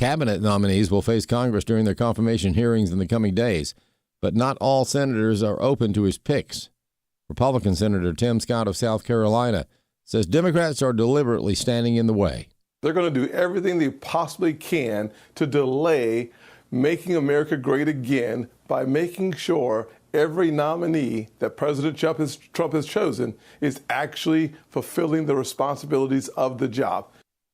Cabinet nominees will face Congress during their confirmation hearings in the coming days, but not all senators are open to his picks. Republican Senator Tim Scott of South Carolina says Democrats are deliberately standing in the way. They're going to do everything they possibly can to delay making America great again by making sure every nominee that President Trump has chosen is actually fulfilling the responsibilities of the job.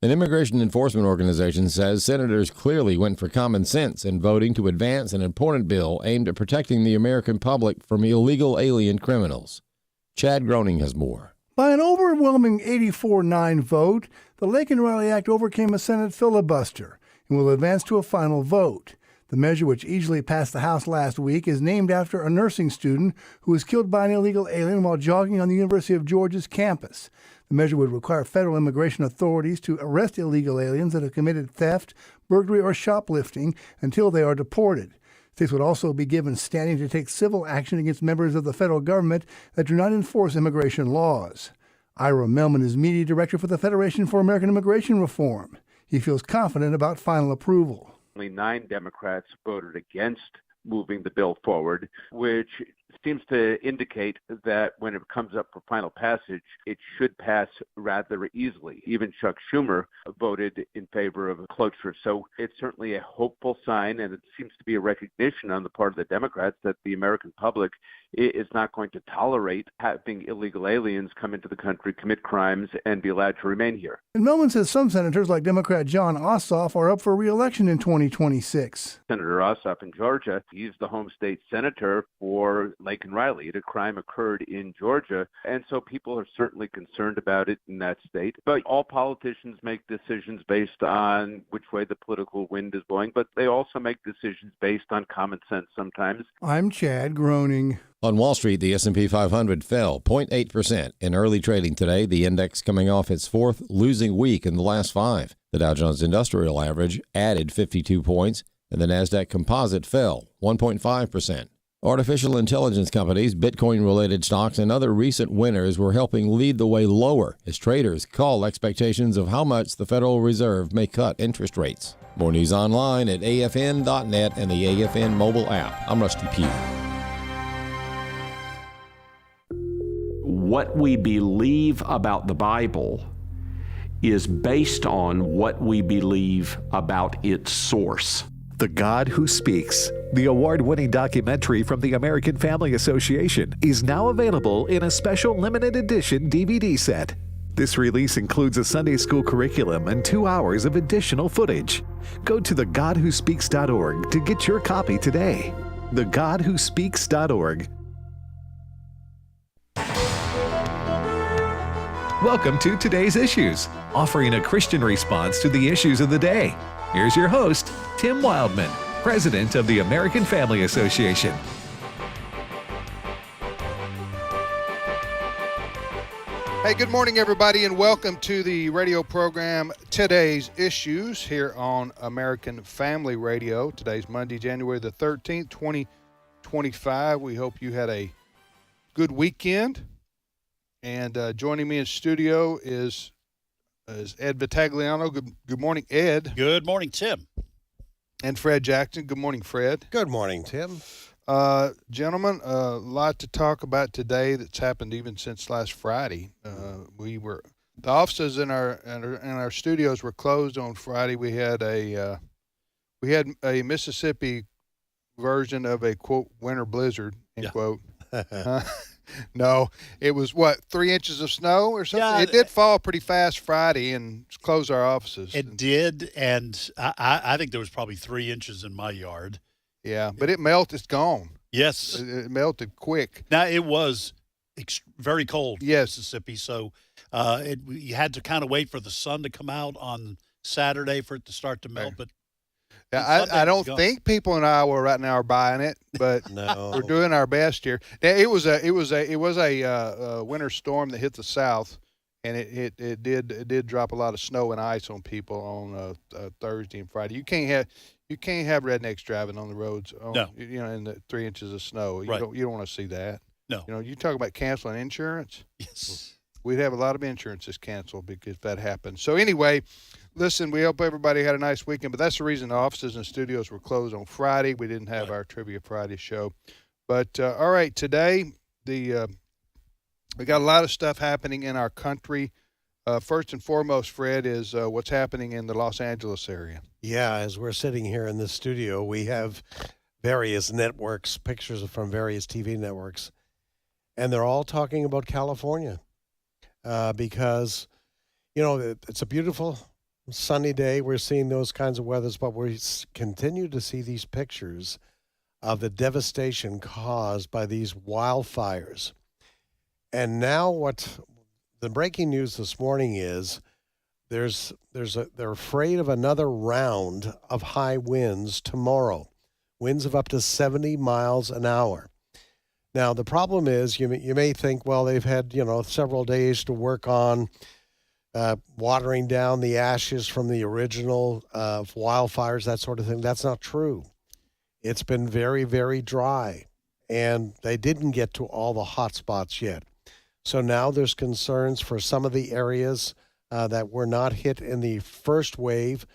An immigration enforcement organization says senators clearly went for common sense in voting to advance an important bill aimed at protecting the American public from illegal alien criminals. Chad Groening has more. By an overwhelming 84-9 vote, the Lake and Riley Act overcame a Senate filibuster and will advance to a final vote. The measure, which easily passed the House last week, is named after a nursing student who was killed by an illegal alien while jogging on the University of Georgia's campus. The measure would require federal immigration authorities to arrest illegal aliens that have committed theft, burglary, or shoplifting until they are deported. States would also be given standing to take civil action against members of the federal government that do not enforce immigration laws. Ira Melman is media director for the Federation for American Immigration Reform. He feels confident about final approval. Only 9 Democrats voted against moving the bill forward, which seems to indicate that when it comes up for final passage, it should pass rather easily. Even Chuck Schumer voted in favor of cloture. So it's certainly a hopeful sign, and it seems to be a recognition on the part of the Democrats that the American public is not going to tolerate having illegal aliens come into the country, commit crimes, and be allowed to remain here. And Melman says some senators, like Democrat Jon Ossoff, are up for re-election in 2026. Senator Ossoff in Georgia, he's the home state senator for Lake and Riley. A crime occurred in Georgia, and so people are certainly concerned about it in that state. But all politicians make decisions based on which way the political wind is blowing, but they also make decisions based on common sense sometimes. I'm Chad Groening. On Wall Street, the S&P 500 fell 0.8% in early trading today, the index coming off its fourth losing week in the last 5. The Dow Jones Industrial Average added 52 points, and the Nasdaq Composite fell 1.5%. Artificial intelligence companies, Bitcoin-related stocks, and other recent winners were helping lead the way lower as traders call expectations of how much the Federal Reserve may cut interest rates. More news online at afn.net and the AFN mobile app. I'm Rusty Pugh. What we believe about the Bible is based on what we believe about its source. The God Who Speaks, the award-winning documentary from the American Family Association, is now available in a special limited edition DVD set. This release includes a Sunday school curriculum and 2 hours of additional footage. Go to thegodwhospeaks.org to get your copy today. thegodwhospeaks.org. Welcome to Today's Issues, offering a Christian response to the issues of the day. Here's your host, Tim Wildman, President of the American Family Association. Hey, good morning, everybody, and welcome to the radio program Today's Issues here on American Family Radio. Today's Monday, January the 13th, 2025. We hope you had a good weekend. And joining me in studio is Ed Vitagliano. Good morning, Ed. Good morning, Tim. And Fred Jackson. Good morning, Fred. Good morning, Tim. Gentlemen, a lot to talk about today that's happened even since last Friday. The offices in our studios were closed on Friday. We had a Mississippi version of a quote winter blizzard end quote. No, it was 3 inches of snow or something? Yeah, it did fall pretty fast Friday and close our offices. It did, and I think there was probably 3 inches in my yard. Yeah, but it melted. It's gone. Yes. It melted quick. Now, it was very cold in yes. Mississippi, so you had to kind of wait for the sun to come out on Saturday for it to start to melt, but yeah, I don't think people in Iowa right now are buying it, but no. We're doing our best here. Now, it was a winter storm that hit the south, and it did drop a lot of snow and ice on people on Thursday and Friday. You can't have rednecks driving on the roads. In the 3 inches of snow. You don't want to see that. No. You talk about canceling insurance. Yes. We'd have a lot of insurances canceled because that happened. So anyway, listen, we hope everybody had a nice weekend, but that's the reason the offices and studios were closed on Friday. We didn't have our Trivia Friday show. But, all right, today we got a lot of stuff happening in our country. First and foremost, Fred, is what's happening in the Los Angeles area. Yeah, as we're sitting here in the studio, we have various networks, pictures from various TV networks, and they're all talking about California because, you know, it's a beautiful sunny day. We're seeing those kinds of weathers, but we continue to see these pictures of the devastation caused by these wildfires. And now what the breaking news this morning is they're afraid of another round of high winds tomorrow. Winds of up to 70 miles an hour. Now, the problem is you may think, well, they've had, several days to work on watering down the ashes from the original wildfires, that sort of thing. That's not true. It's been very, very dry, and they didn't get to all the hot spots yet. So now there's concerns for some of the areas that were not hit in the first wave.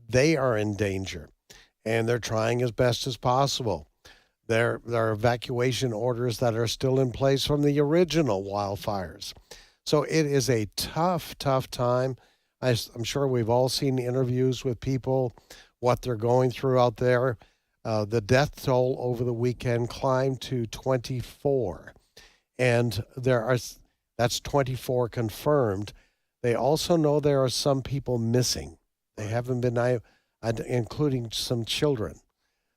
They are in danger. And they're trying as best as possible. There are evacuation orders that are still in place from the original wildfires. So it is a tough, tough time. I'm sure we've all seen interviews with people, what they're going through out there. The death toll over the weekend climbed to 24. And that's 24 confirmed. They also know there are some people missing. They haven't been including some children.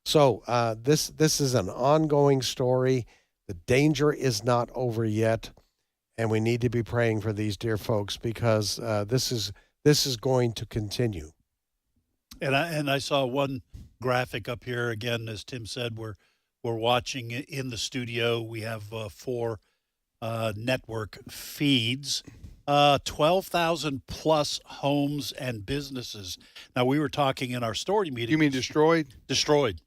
So this is an ongoing story. The danger is not over yet, and we need to be praying for these dear folks because this is going to continue. And I saw one graphic up here again, as Tim said. We're watching in the studio. We have 4 network feeds. 12,000 plus homes and businesses. Now, we were talking in our story meeting. You mean destroyed? Destroyed,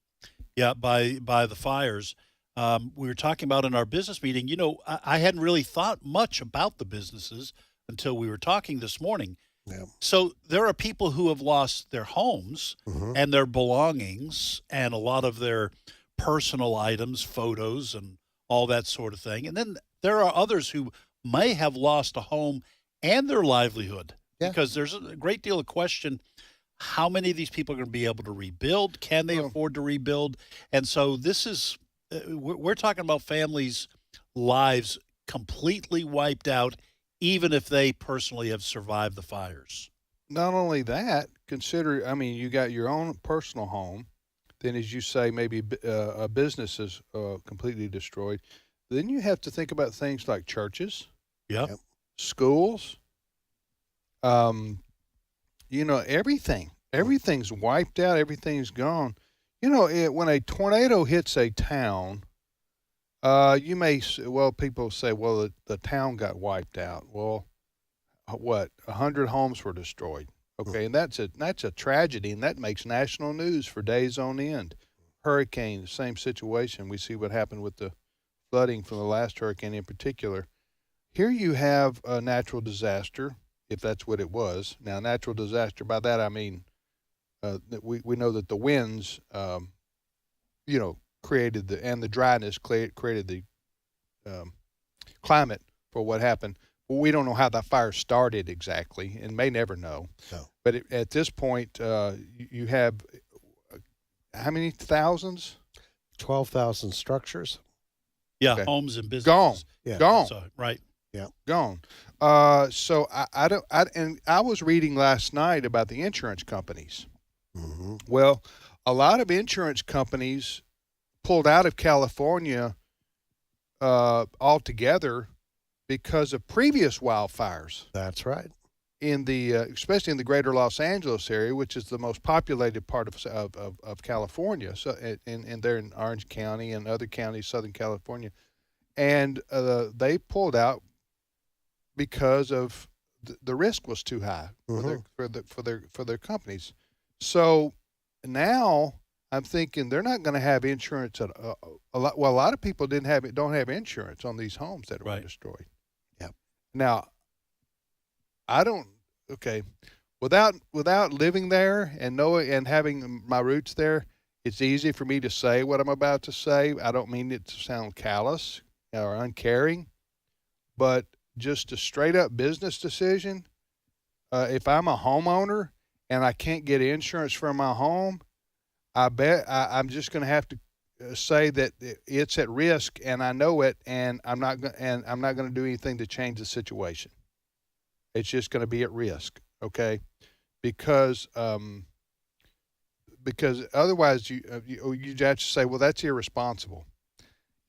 yeah, by the fires. We were talking about in our business meeting, I hadn't really thought much about the businesses until we were talking this morning. Yeah. So there are people who have lost their homes and their belongings and a lot of their personal items, photos, and all that sort of thing. And then there are others who may have lost a home and their livelihood because there's a great deal of question how many of these people are going to be able to rebuild. Can they afford to rebuild? And so this is we're talking about families' lives completely wiped out, even if they personally have survived the fires. Not only that, you got your own personal home. Then, as you say, maybe a business is completely destroyed. Then you have to think about things like churches. Yep. Schools, everything. Everything's wiped out. Everything's gone. When a tornado hits a town, people say, well, the town got wiped out. Well, 100 homes were destroyed. Okay, and that's a tragedy, and that makes national news for days on end. Hurricane, same situation. We see what happened with the flooding from the last hurricane in particular. Here you have a natural disaster, if that's what it was. Now, natural disaster, by that I mean we know that the winds, created the dryness created the climate for what happened. Well, we don't know how that fire started exactly, and may never know. No. But at this point, you have how many thousands? 12,000 structures. Yeah, Okay. Homes and businesses. Gone. Yeah. Gone. So, right. Yeah. Gone. So I was reading last night about the insurance companies. Mm-hmm. Well, a lot of insurance companies pulled out of California altogether because of previous wildfires That's right. in the especially in the greater Los Angeles area, which is the most populated part of California. So and they're in Orange County and other counties, Southern California, and they pulled out because of the risk was too high for their companies. So now I'm thinking they're not going to have insurance at a lot. Well, a lot of people don't have insurance on these homes that were destroyed. Yep. Now, I don't. Okay, without living there and knowing and having my roots there, it's easy for me to say what I'm about to say. I don't mean it to sound callous or uncaring, but just a straight up business decision. If I'm a homeowner and I can't get insurance for my home, I bet I'm just going to have to say that it's at risk, and I know it, and I'm not going to do anything to change the situation. It's just going to be at risk, okay? Because otherwise you have to say, well, that's irresponsible.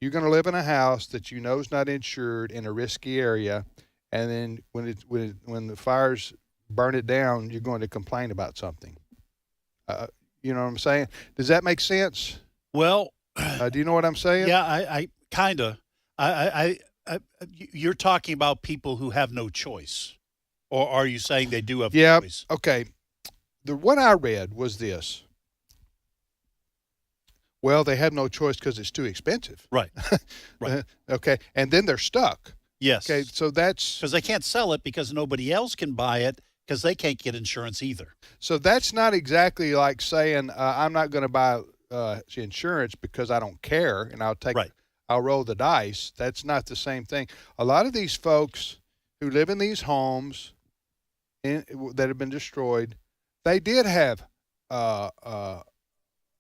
You're going to live in a house that you know is not insured in a risky area, and then when the fires burn it down, you're going to complain about something. You know what I'm saying? Does that make sense? Well, do you know what I'm saying? Yeah, I kind of. You're talking about people who have no choice, or are you saying they do have yeah, choice? Okay. What I read was this. Well, they have no choice because it's too expensive. Right. Right. Okay. And then they're stuck. Yes. Okay. So that's because they can't sell it because nobody else can buy it because they can't get insurance either. So that's not exactly like saying I'm not going to buy insurance because I don't care and I'll roll the dice. That's not the same thing. A lot of these folks who live in these homes that have been destroyed, they did have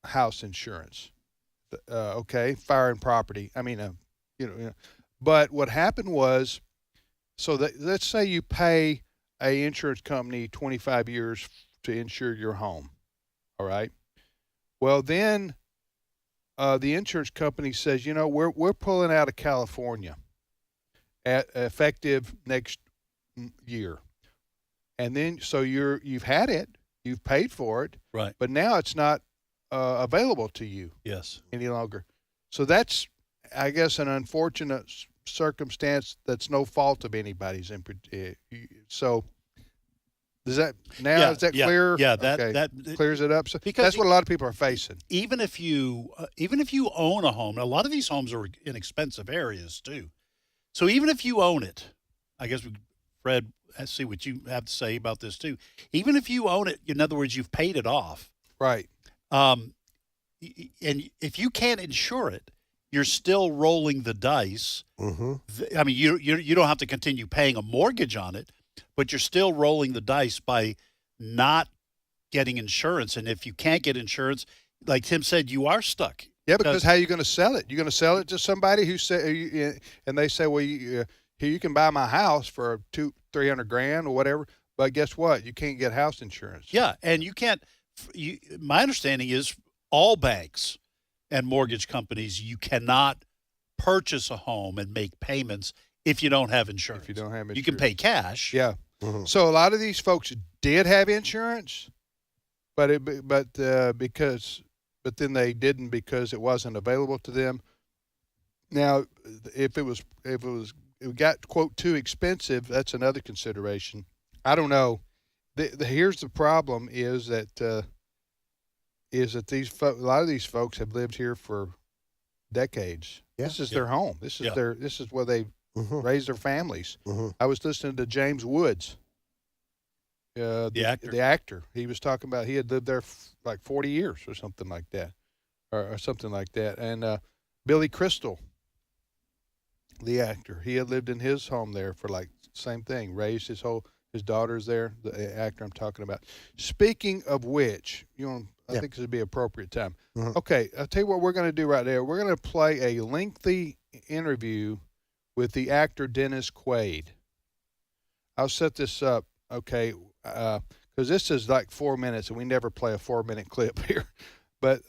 house insurance, okay, fire and property. I mean, but what happened was, so that, let's say you pay a insurance company 25 years to insure your home, all right? Well, then the insurance company says, we're pulling out of California effective next year, and then so you've had it, you've paid for it, right? But now it's not available to you, yes, any longer. So that's, I guess, an unfortunate circumstance that's no fault of anybody's. So is that clear? Yeah, okay. that clears it up. So because that's what a lot of people are facing. Even if you own a home, a lot of these homes are in expensive areas too. So even if you own it, I guess Fred, let's see what you have to say about this too. Even if you own it, in other words, you've paid it off, right? And if you can't insure it, you're still rolling the dice. Mm-hmm. I mean, you don't have to continue paying a mortgage on it, but you're still rolling the dice by not getting insurance. And if you can't get insurance, like Tim said, you are stuck. Yeah, because how are you going to sell it? You're going to sell it to somebody who say, and they say, well, here you can buy my house for $200,000-$300,000 or whatever. But guess what? You can't get house insurance. Yeah, and you can't. My understanding is all banks and mortgage companies, you cannot purchase a home and make payments if you don't have insurance. If you don't have insurance. You can pay cash. Yeah. Mm-hmm. So a lot of these folks did have insurance, but then they didn't because it wasn't available to them. Now, if it got quote too expensive, that's another consideration. I don't know. Here's the problem: is that a lot of these folks have lived here for decades. Yeah. This is their home. This is this is where they Mm-hmm. raised their families. Mm-hmm. I was listening to James Woods, the actor. He was talking about he had lived there like 40 years or something like that, or something like that. And Billy Crystal, the actor, he had lived in his home there for like same thing. Raised his daughters there. The actor I'm talking about. Speaking of which, I think this would be appropriate time. Mm-hmm. Okay, I'll tell you what we're going to do right there. We're going to play a lengthy interview with the actor Dennis Quaid. I'll set this up, okay, because this is like 4 minutes, and we never play a 4-minute clip here. But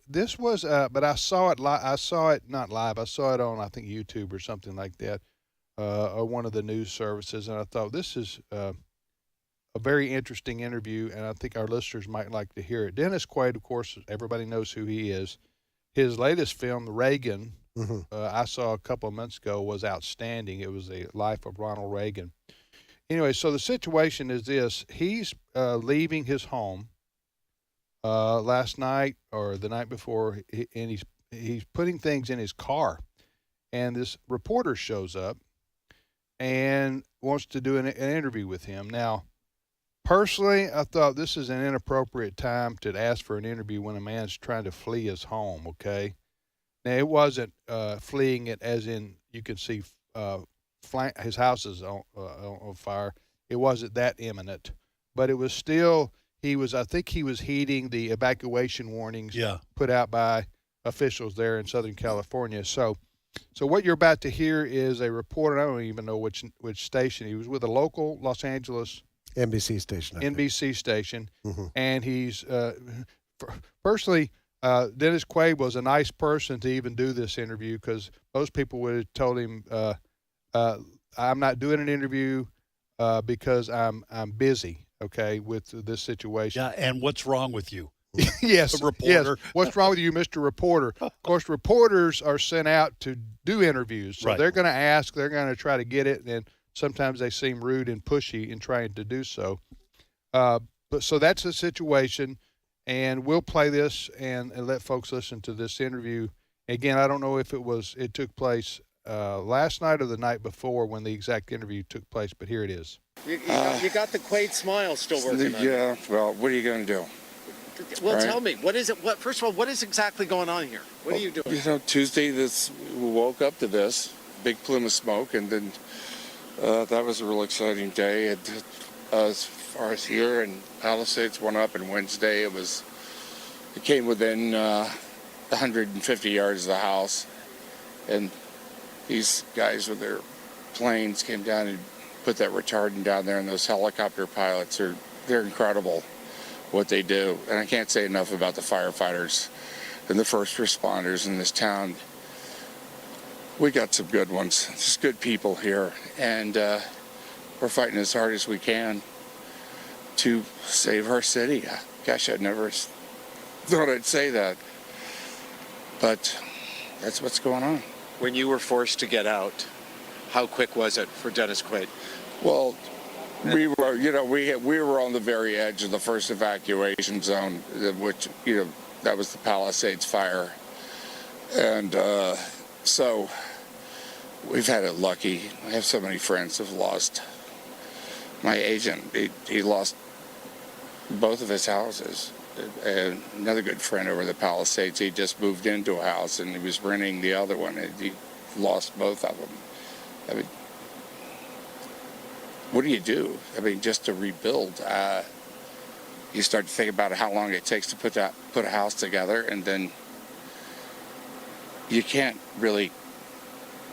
this was, but I saw it I saw it not live. I saw it on, I think, YouTube or something like that, or one of the news services, and I thought this is a very interesting interview, and I think our listeners might like to hear it. Dennis Quaid, of course, everybody knows who he is. His latest film, Reagan, Mm-hmm. I saw a couple of months ago, was outstanding. It was the life of Ronald Reagan. Anyway, so the situation is this. He's leaving his home last night or the night before, and he's putting things in his car. And this reporter shows up and wants to do an interview with him. Now, Personally, I thought this is an inappropriate time to ask for an interview when a man's trying to flee his home, okay? Now, it wasn't fleeing it as in you can see his house is on fire. It wasn't that imminent. But it was still, I think he was heeding the evacuation warnings put out by officials there in Southern California. So what you're about to hear is a reporter, I don't even know which station. He was with a local Los Angeles NBC station. And he's personally, Dennis Quaid was a nice person to even do this interview, because most people would have told him, I'm not doing an interview because I'm busy, okay, with this situation. Yeah, and what's wrong with you? Yes, reporter. Yes. What's wrong with you, Mr. Reporter? Of course, reporters are sent out to do interviews, so they're going to ask, they're going to try to get it, and sometimes they seem rude and pushy in trying to do so. But so that's the situation, and we'll play this and let folks listen to this interview. Again, I don't know if it took place last night or the night before when the exact interview took place, but here it is. You got the Quaid smile still working on you. Yeah, well, what are you going to do? Well, tell me, what is it? First of all, what is exactly going on here? What are you doing? Tuesday, we woke up to this big plume of smoke, and then that was a real exciting day. As far as here, and Palisades went up, and Wednesday it came within 150 yards of the house, and these guys with their planes came down and put that retardant down there, and those helicopter pilots they're incredible what they do. And I can't say enough about the firefighters and the first responders in this town. We got some good ones. There's good people here, and we're fighting as hard as we can to save our city. Gosh, I'd never thought I'd say that, but that's what's going on. When you were forced to get out, how quick was it for Dennis Quaid? Well, we were on the very edge of the first evacuation zone, which, that was the Palisades fire. And so we've had it lucky. I have so many friends who've lost. My agent, he lost both of his houses. And another good friend over the Palisades, he just moved into a house and he was renting the other one, and he lost both of them. I mean, what do you do? I mean, just to rebuild, you start to think about how long it takes to put a house together, and then you can't really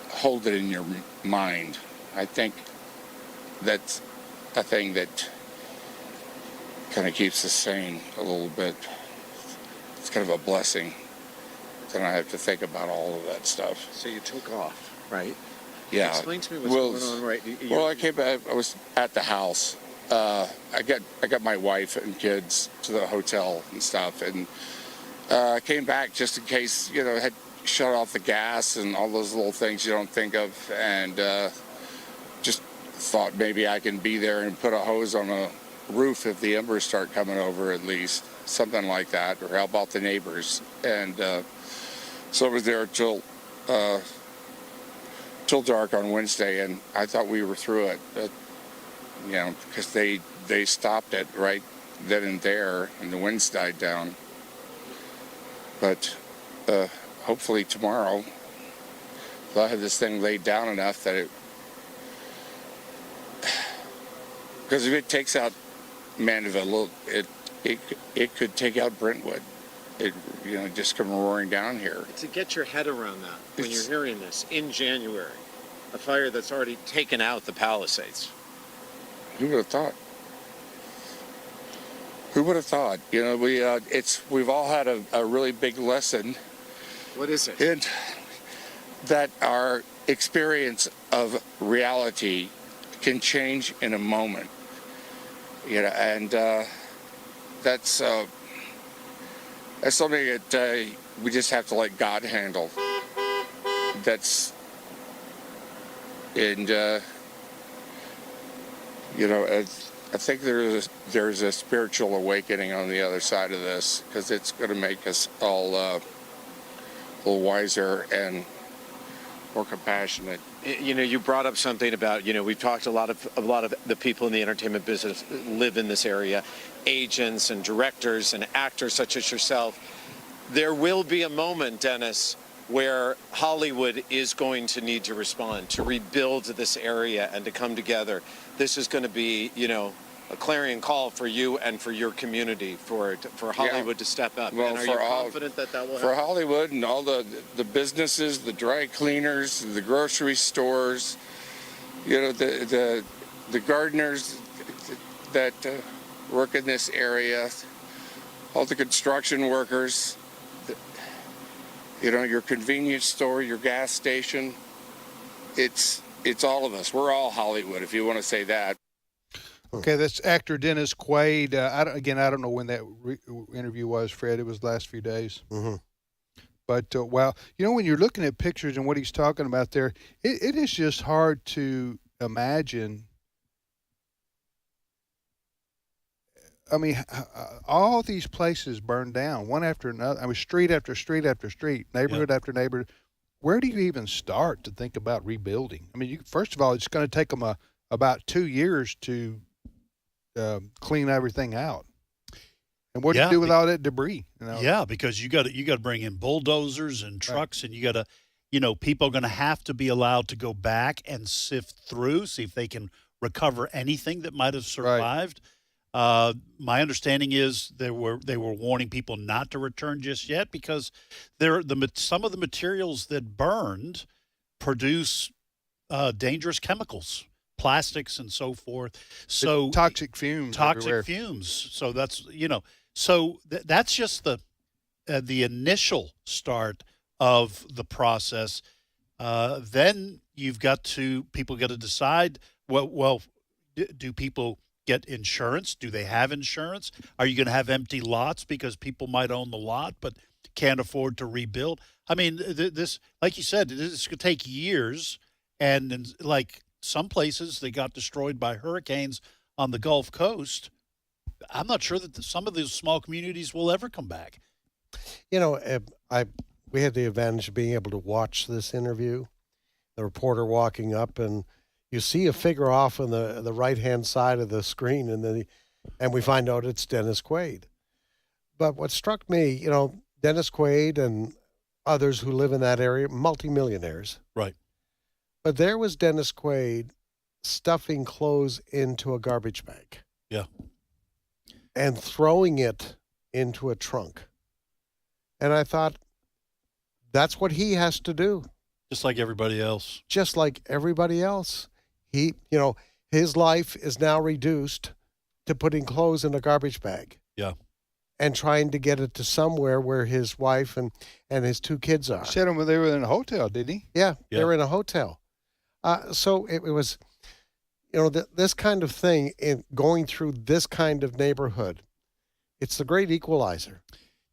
hold it in your mind. I think that's a thing that kind of keeps us sane a little bit. It's kind of a blessing. Then I have to think about all of that stuff. So you took off, right? Yeah. Explain to me what's going on, right? Well, I came back. I was at the house. I got my wife and kids to the hotel and stuff, and I came back just in case, had shut off the gas and all those little things you don't think of, and just thought maybe I can be there and put a hose on a roof if the embers start coming over, at least something like that, or help out the neighbors. And so I was there till dark on Wednesday, and I thought we were through it, but, because they stopped it right then and there, and the winds died down. But hopefully tomorrow they'll have this thing laid down enough that because if it takes out Mandeville, it could take out Brentwood. It just come roaring down here. To get your head around that, when you're hearing this in January, a fire that's already taken out the Palisades. Who would have thought? Who would have thought? We've all had a really big lesson. What is it? In that our experience of reality can change in a moment. And that's something that we just have to let God handle. I think there's a spiritual awakening on the other side of this, because it's going to make us all a little wiser and more compassionate You know, you brought up something about, you know, we've talked a lot of the people in the entertainment business live in this area, agents and directors and actors such as yourself. There will be a moment, Dennis, where Hollywood is going to need to respond, to rebuild this area and to come together. This is going to be, you know, a clarion call for you and for your community, for Hollywood to step up. Well, and are you confident that will for happen? Hollywood and all the businesses, the dry cleaners, the grocery stores, you know, the gardeners that work in this area, all the construction workers, you know, your convenience store, your gas station. It's all of us. We're all Hollywood, if you want to say that. Okay, that's actor Dennis Quaid. I don't know when that interview was, Fred. It was the last few days. Mm-hmm. But, wow, you know, when you're looking at pictures and what he's talking about there, it is just hard to imagine. I mean, all these places burned down, one after another. I mean, street after street after street, neighborhood after neighborhood. Where do you even start to think about rebuilding? I mean, first of all, it's going to take them about 2 years to clean everything out. And what do you do with all that debris? You know? Yeah, because you got to bring in bulldozers and trucks, and you got to, you know, people are going to have to be allowed to go back and sift through, see if they can recover anything that might have survived. My understanding is they were warning people not to return just yet because some of the materials that burned produce dangerous chemicals, plastics and so forth. So toxic fumes. Everywhere. So that's, you know, so that's just the initial start of the process. Then people got to decide, well, do people get insurance? Do they have insurance? Are you going to have empty lots because people might own the lot but can't afford to rebuild? I mean, this, like you said, this could take years. And like some places, they got destroyed by hurricanes on the Gulf Coast. I'm not sure that some of those small communities will ever come back. You know, we had the advantage of being able to watch this interview. The reporter walking up, and you see a figure off on the right-hand side of the screen, and we find out it's Dennis Quaid. But what struck me, you know, Dennis Quaid and others who live in that area, multimillionaires. Right. But there was Dennis Quaid stuffing clothes into a garbage bag. Yeah. And throwing it into a trunk. And I thought, that's what he has to do. Just like everybody else. Just like everybody else. He, you know, his life is now reduced to putting clothes in a garbage bag. Yeah. And trying to get it to somewhere where his wife and his 2 kids are. He said they were in a hotel, didn't he? Yeah, they were in a hotel. So it was, you know, this kind of thing in going through this kind of neighborhood. It's the great equalizer.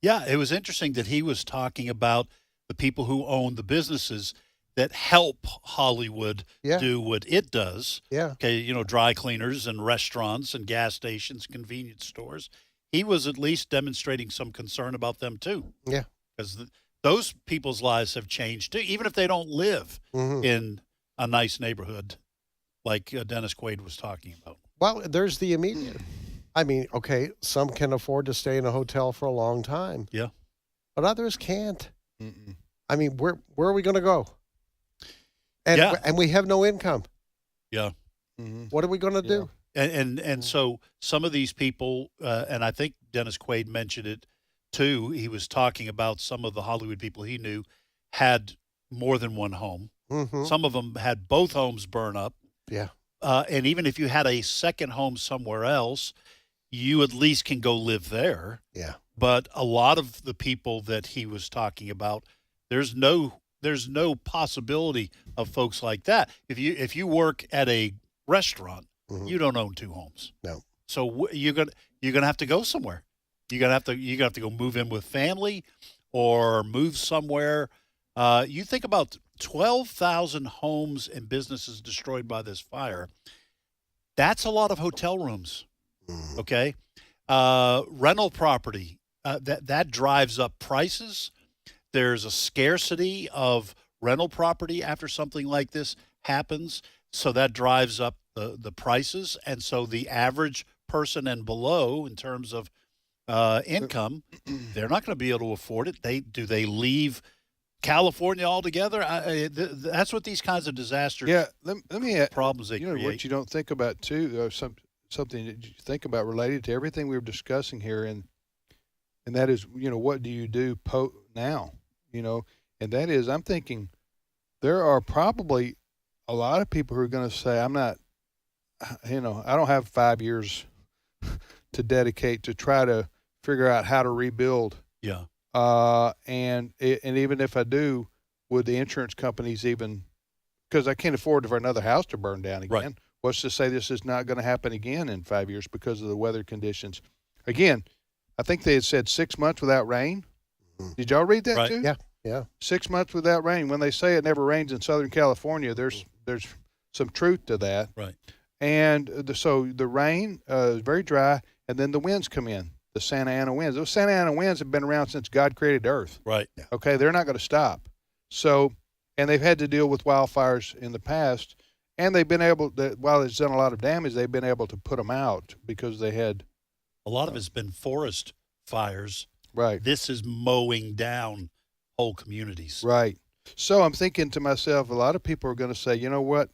Yeah, it was interesting that he was talking about the people who own the businesses that help Hollywood do what it does. Yeah. Okay, you know, dry cleaners and restaurants and gas stations, convenience stores. He was at least demonstrating some concern about them too. Yeah. Because those people's lives have changed too, even if they don't live in a nice neighborhood like Dennis Quaid was talking about. Well, there's the immediate. I mean, okay, some can afford to stay in a hotel for a long time. Yeah. But others can't. Mm-mm. I mean, where are we going to go? And we have no income. Yeah. Mm-hmm. What are we going to do? And so some of these people, and I think Dennis Quaid mentioned it too, he was talking about some of the Hollywood people he knew had more than one home. Mm-hmm. Some of them had both homes burn up. Yeah. And even if you had a second home somewhere else, you at least can go live there. Yeah. But a lot of the people that he was talking about, there's no possibility of folks like that. If you work at a restaurant, you don't own 2 homes. No. So you're gonna have to go somewhere. You're gonna have to go move in with family, or move somewhere. You think about 12,000 homes and businesses destroyed by this fire. That's a lot of hotel rooms. Okay, rental property that drives up prices. There's a scarcity of rental property after something like this happens. So that drives up the prices. And so the average person and below, in terms of income, they're not going to be able to afford it. Do they leave California altogether? That's what these kinds of disasters. Yeah, let me problems they create. What you don't think about too, something that you think about related to everything we were discussing here, and that is, what do you do now? And that is, I'm thinking there are probably a lot of people who are going to say, I'm not, I don't have 5 years to dedicate to try to figure out how to rebuild. Yeah. And even if I do, would the insurance companies even, because I can't afford for another house to burn down again. Right. What's to say this is not going to happen again in 5 years because of the weather conditions? Again, I think they had said 6 months without rain. Did y'all read that too? Yeah. 6 months without rain. When they say it never rains in Southern California, there's some truth to that. Right. And so the rain is very dry, and then the winds come in, the Santa Ana winds. Those Santa Ana winds have been around since God created Earth. Right. Okay, they're not going to stop. So, and they've had to deal with wildfires in the past, and they've been able to, while it's done a lot of damage, they've been able to put them out because they had. A lot of it's been forest fires. Right. This is mowing down whole communities. Right. So I'm thinking to myself, a lot of people are going to say, you know what?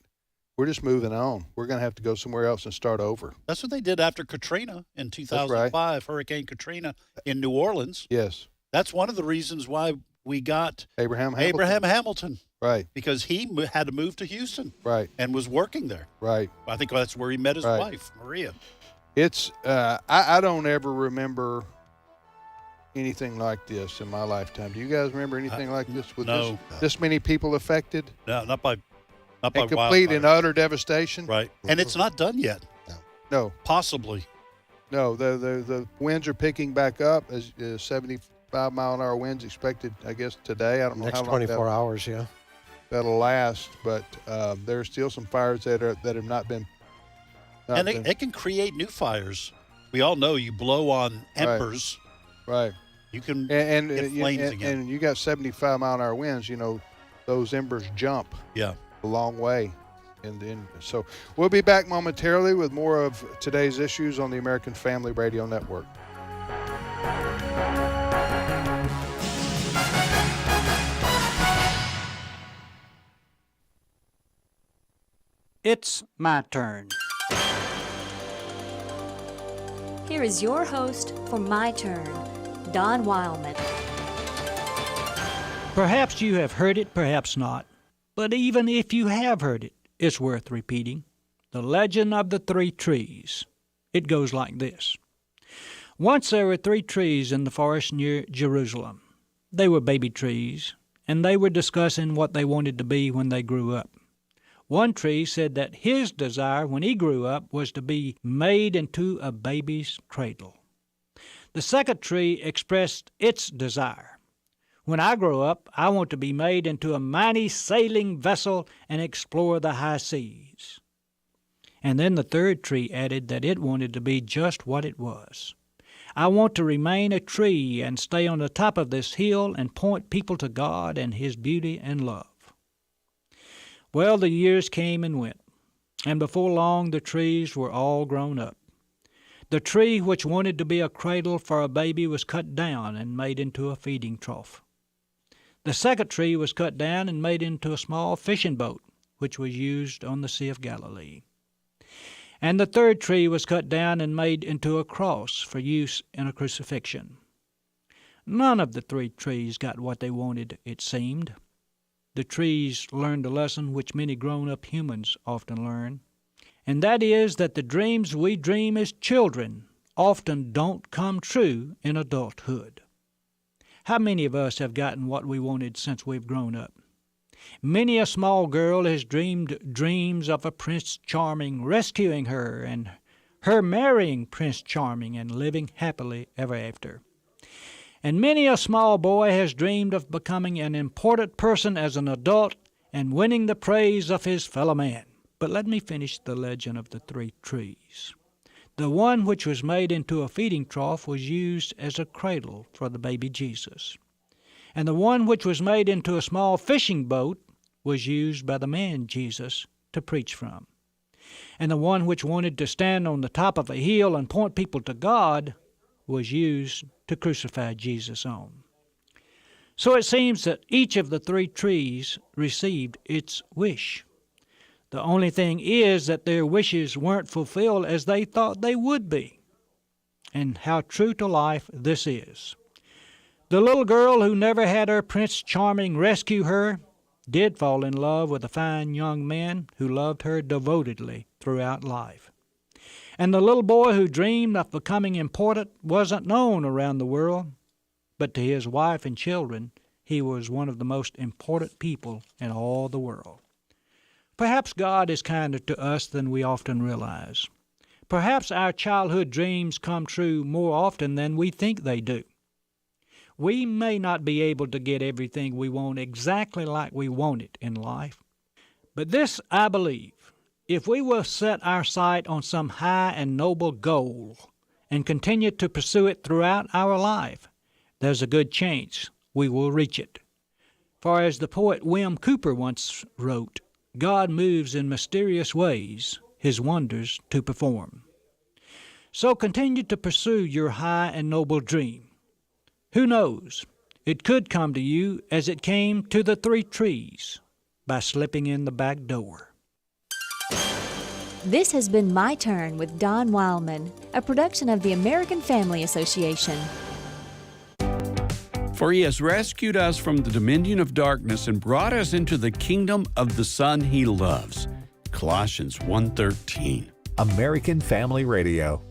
We're just moving on. We're going to have to go somewhere else and start over. That's what they did after Katrina in 2005, right. Hurricane Katrina in New Orleans. Yes. That's one of the reasons why we got Abraham Hamilton. Right. Because he had to move to Houston. Right. And was working there. Right. I think that's where he met his wife, Maria. It's, I don't ever remember anything like this in my lifetime. Do you guys remember anything like this with this many people affected? No, not by and complete and utter devastation. Right. And it's not done yet. No. Possibly. No, the winds are picking back up as 75-mile-an-hour winds expected, I guess, today. I don't know next how long 24 hours, yeah. That'll last, but there are still some fires that have not been. And it can create new fires. We all know you blow on embers. Right. You can get flames again. And you got 75-mile-an-hour winds, those embers jump. Yeah. A long way. And so we'll be back momentarily with more of today's issues on the American Family Radio Network. It's my turn. Here is your host for My Turn, Don Wildman. Perhaps you have heard it, perhaps not. But even if you have heard it, it's worth repeating. The legend of the three trees. It goes like this. Once there were 3 trees in the forest near Jerusalem. They were baby trees, and they were discussing what they wanted to be when they grew up. One tree said that his desire when he grew up was to be made into a baby's cradle. The second tree expressed its desire. When I grow up, I want to be made into a mighty sailing vessel and explore the high seas. And then the third tree added that it wanted to be just what it was. I want to remain a tree and stay on the top of this hill and point people to God and His beauty and love. Well, the years came and went, and before long the trees were all grown up. The tree which wanted to be a cradle for a baby was cut down and made into a feeding trough. The second tree was cut down and made into a small fishing boat, which was used on the Sea of Galilee. And the third tree was cut down and made into a cross for use in a crucifixion. None of the 3 trees got what they wanted, it seemed. The trees learned a lesson which many grown-up humans often learn, and that is that the dreams we dream as children often don't come true in adulthood. How many of us have gotten what we wanted since we've grown up? Many a small girl has dreamed dreams of a Prince Charming rescuing her and her marrying Prince Charming and living happily ever after. And many a small boy has dreamed of becoming an important person as an adult and winning the praise of his fellow man. But let me finish the legend of the 3 trees. The one which was made into a feeding trough was used as a cradle for the baby Jesus. And the one which was made into a small fishing boat was used by the man Jesus to preach from. And the one which wanted to stand on the top of a hill and point people to God was used to crucify Jesus on. So it seems that each of the three trees received its wish. The only thing is that their wishes weren't fulfilled as they thought they would be. And how true to life this is. The little girl who never had her Prince Charming rescue her did fall in love with a fine young man who loved her devotedly throughout life. And the little boy who dreamed of becoming important wasn't known around the world, but to his wife and children, he was one of the most important people in all the world. Perhaps God is kinder to us than we often realize. Perhaps our childhood dreams come true more often than we think they do. We may not be able to get everything we want exactly like we want it in life, but this I believe. If we will set our sight on some high and noble goal and continue to pursue it throughout our life, there's a good chance we will reach it. For as the poet William Cooper once wrote, God moves in mysterious ways, his wonders to perform. So continue to pursue your high and noble dream. Who knows? It could come to you as it came to the three trees, by slipping in the back door. This has been My Turn with Don Wildman, a production of the American Family Association. For he has rescued us from the dominion of darkness and brought us into the kingdom of the Son he loves. Colossians 1:13. American Family Radio.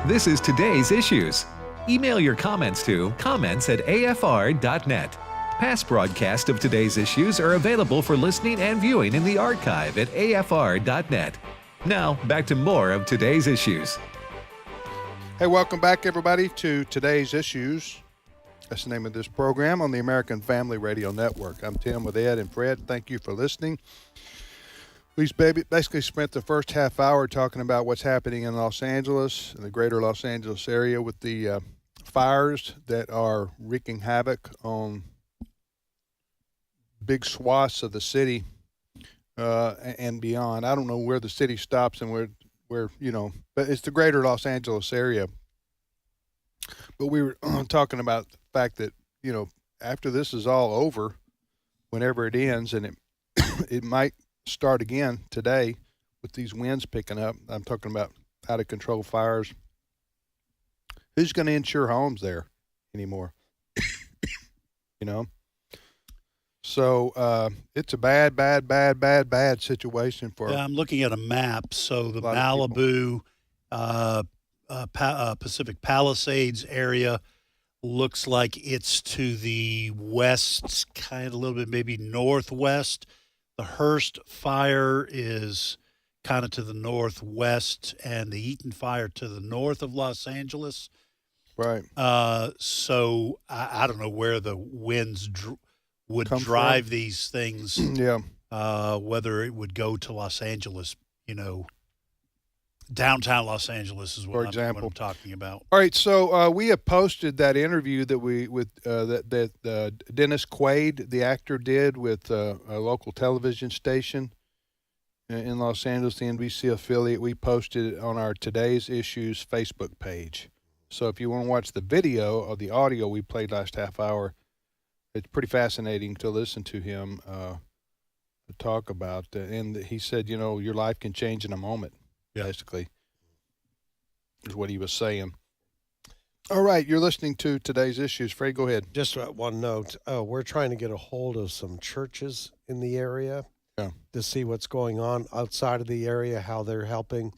This is Today's Issues. Email your comments to comments@afr.net. Past broadcasts of Today's Issues are available for listening and viewing in the archive at afr.net. Now, back to more of Today's Issues. Hey, welcome back, everybody, to Today's Issues. That's the name of this program on the American Family Radio Network. I'm Tim with Ed and Fred. Thank you for listening. We basically spent the first half hour talking about what's happening in Los Angeles, in the greater Los Angeles area, with the fires that are wreaking havoc on big swaths of the city and beyond. I don't know where the city stops and where but it's the greater Los Angeles area. But we were talking about the fact that, after this is all over, whenever it ends, and it might start again today with these winds picking up. I'm talking about out of control fires. Who's going to insure homes there anymore? So it's a bad situation for. Yeah, I'm looking at a map. So the Malibu, Pacific Palisades area looks like it's to the west, kind of a little bit maybe northwest. The Hearst fire is kind of to the northwest, and the Eaton fire to the north of Los Angeles. Right. So I don't know where the winds would drive these things. Yeah. Whether it would go to Los Angeles, downtown Los Angeles is what I'm talking about. All right, so we have posted that interview that Dennis Quaid, the actor, did with a local television station in Los Angeles, the NBC affiliate. We posted it on our Today's Issues Facebook page. So if you want to watch the video or the audio we played last half hour, it's pretty fascinating to listen to him talk about. And he said, your life can change in a moment. Basically, is what he was saying. All right, you're listening to Today's Issues. Fred, go ahead. Just one note. We're trying to get a hold of some churches in the area to see what's going on outside of the area, how they're helping.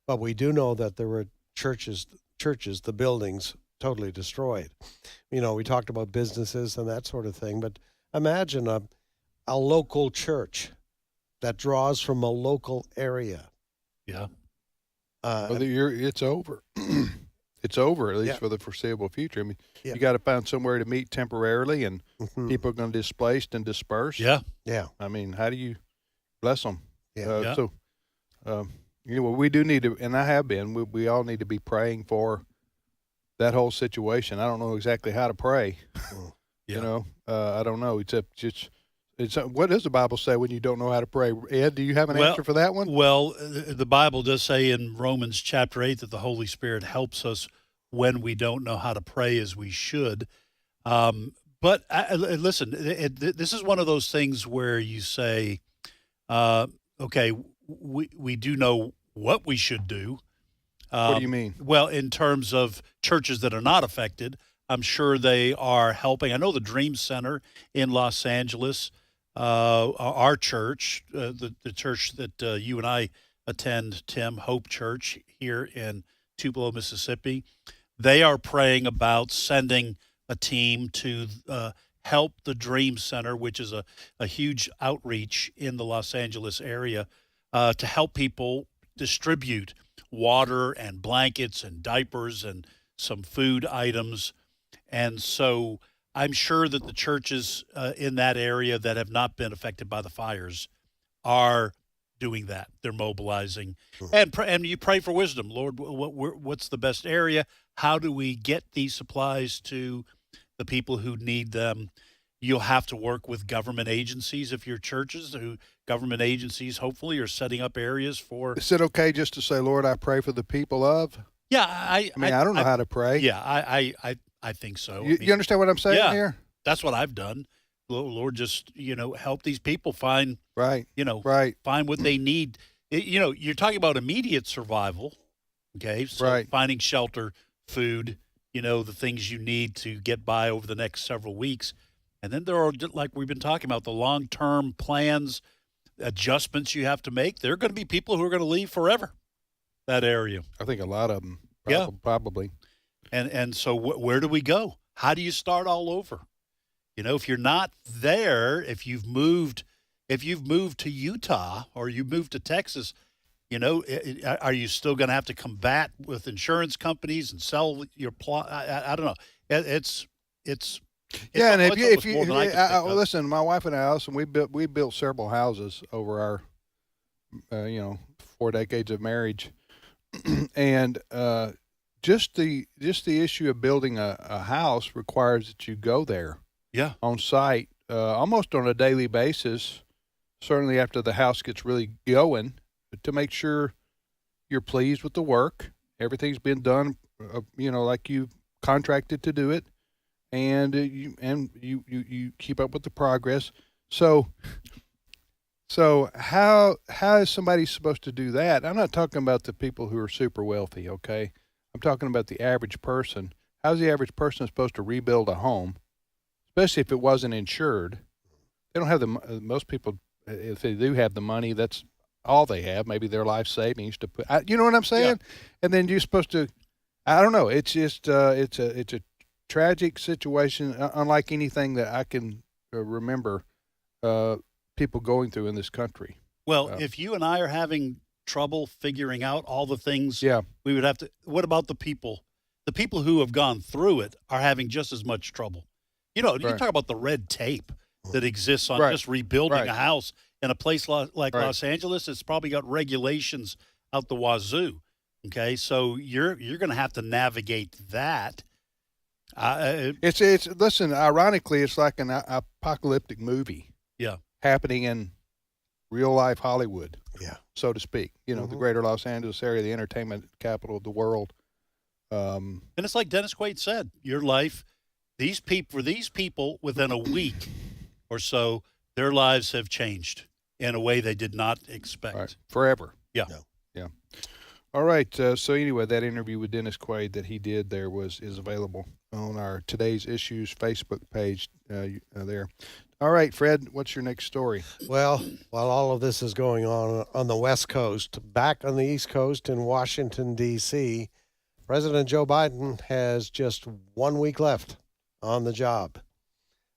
But we do know that there were churches, the buildings totally destroyed. We talked about businesses and that sort of thing, but imagine a local church that draws from a local area. Yeah. It's over. It's over, at least for the foreseeable future. I mean, you got to find somewhere to meet temporarily, and people are going to be displaced and dispersed. Yeah. Yeah. I mean, how do you bless them? Yeah. So, we do need to, and I have been, we all need to be praying for that whole situation. I don't know exactly how to pray. You know, I don't know. What does the Bible say when you don't know how to pray? Ed, do you have an answer for that one? Well, the Bible does say in Romans chapter 8 that the Holy Spirit helps us when we don't know how to pray as we should. But listen, this is one of those things where you say, okay, we do know what we should do. What do you mean? Well, in terms of churches that are not affected, I'm sure they are helping. I know the Dream Center in Los Angeles, our church, the church that you and I attend, Tim, Hope Church here in Tupelo, Mississippi, they are praying about sending a team to help the Dream Center, which is a huge outreach in the Los Angeles area, to help people distribute water and blankets and diapers and some food items. And so I'm sure that the churches in that area that have not been affected by the fires are doing that. They're mobilizing. And you pray for wisdom. Lord, what's the best area? How do we get these supplies to the people who need them? You'll have to work with government agencies if you're churches. Government agencies hopefully are setting up areas for. Is it okay just to say, Lord, I pray for the people of? Yeah, I don't know how to pray. Yeah, I think so. You understand what I'm saying here? That's what I've done. Lord, just help these people find find what they need. You're talking about immediate survival, okay? So finding shelter, food, the things you need to get by over the next several weeks. And then there are, like we've been talking about, the long-term plans, adjustments you have to make. There are going to be people who are going to leave forever, that area. I think a lot of them, probably. And so where do we go? How do you start all over? If you're not there, if you've moved to Utah or you moved to Texas, are you still going to have to combat with insurance companies and sell your plot? I don't know. It's and if you listen, my wife and I, Allison, we built several houses over our 4 decades of marriage, and just the issue of building a house requires that you go there, on site, almost on a daily basis. Certainly after the house gets really going, to make sure you're pleased with the work, everything's been done, like you contracted to do it. And you keep up with the progress. So how is somebody supposed to do that? I'm not talking about the people who are super wealthy, okay? I'm talking about the average person. How's the average person supposed to rebuild a home, especially if it wasn't insured? They don't have most people, if they do have the money, that's all they have. Maybe their life savings to put. You know what I'm saying? Yeah. And then you're supposed to. I don't know. It's just it's a tragic situation, unlike anything that I can remember people going through in this country. Well, if you and I are having trouble figuring out all the things, we would have to. What about the people? The people who have gone through it are having just as much trouble. You talk about the red tape that exists on just rebuilding a house in a place like Los Angeles. It's probably got regulations out the wazoo. Okay, so you're going to have to navigate that. It's listen. Ironically, it's like an apocalyptic movie. Yeah, happening in real life Hollywood. Yeah, so to speak. The greater Los Angeles area, the entertainment capital of the world. And it's like Dennis Quaid said, your life. For these people, within a week or so, their lives have changed in a way they did not expect. Forever. Yeah. Yeah. All right. So anyway, that interview with Dennis Quaid that he did there is available on our Today's Issues Facebook page there. All right, Fred, what's your next story? Well, while all of this is going on the West Coast, back on the East Coast in Washington, D.C., President Joe Biden has just 1 week left on the job.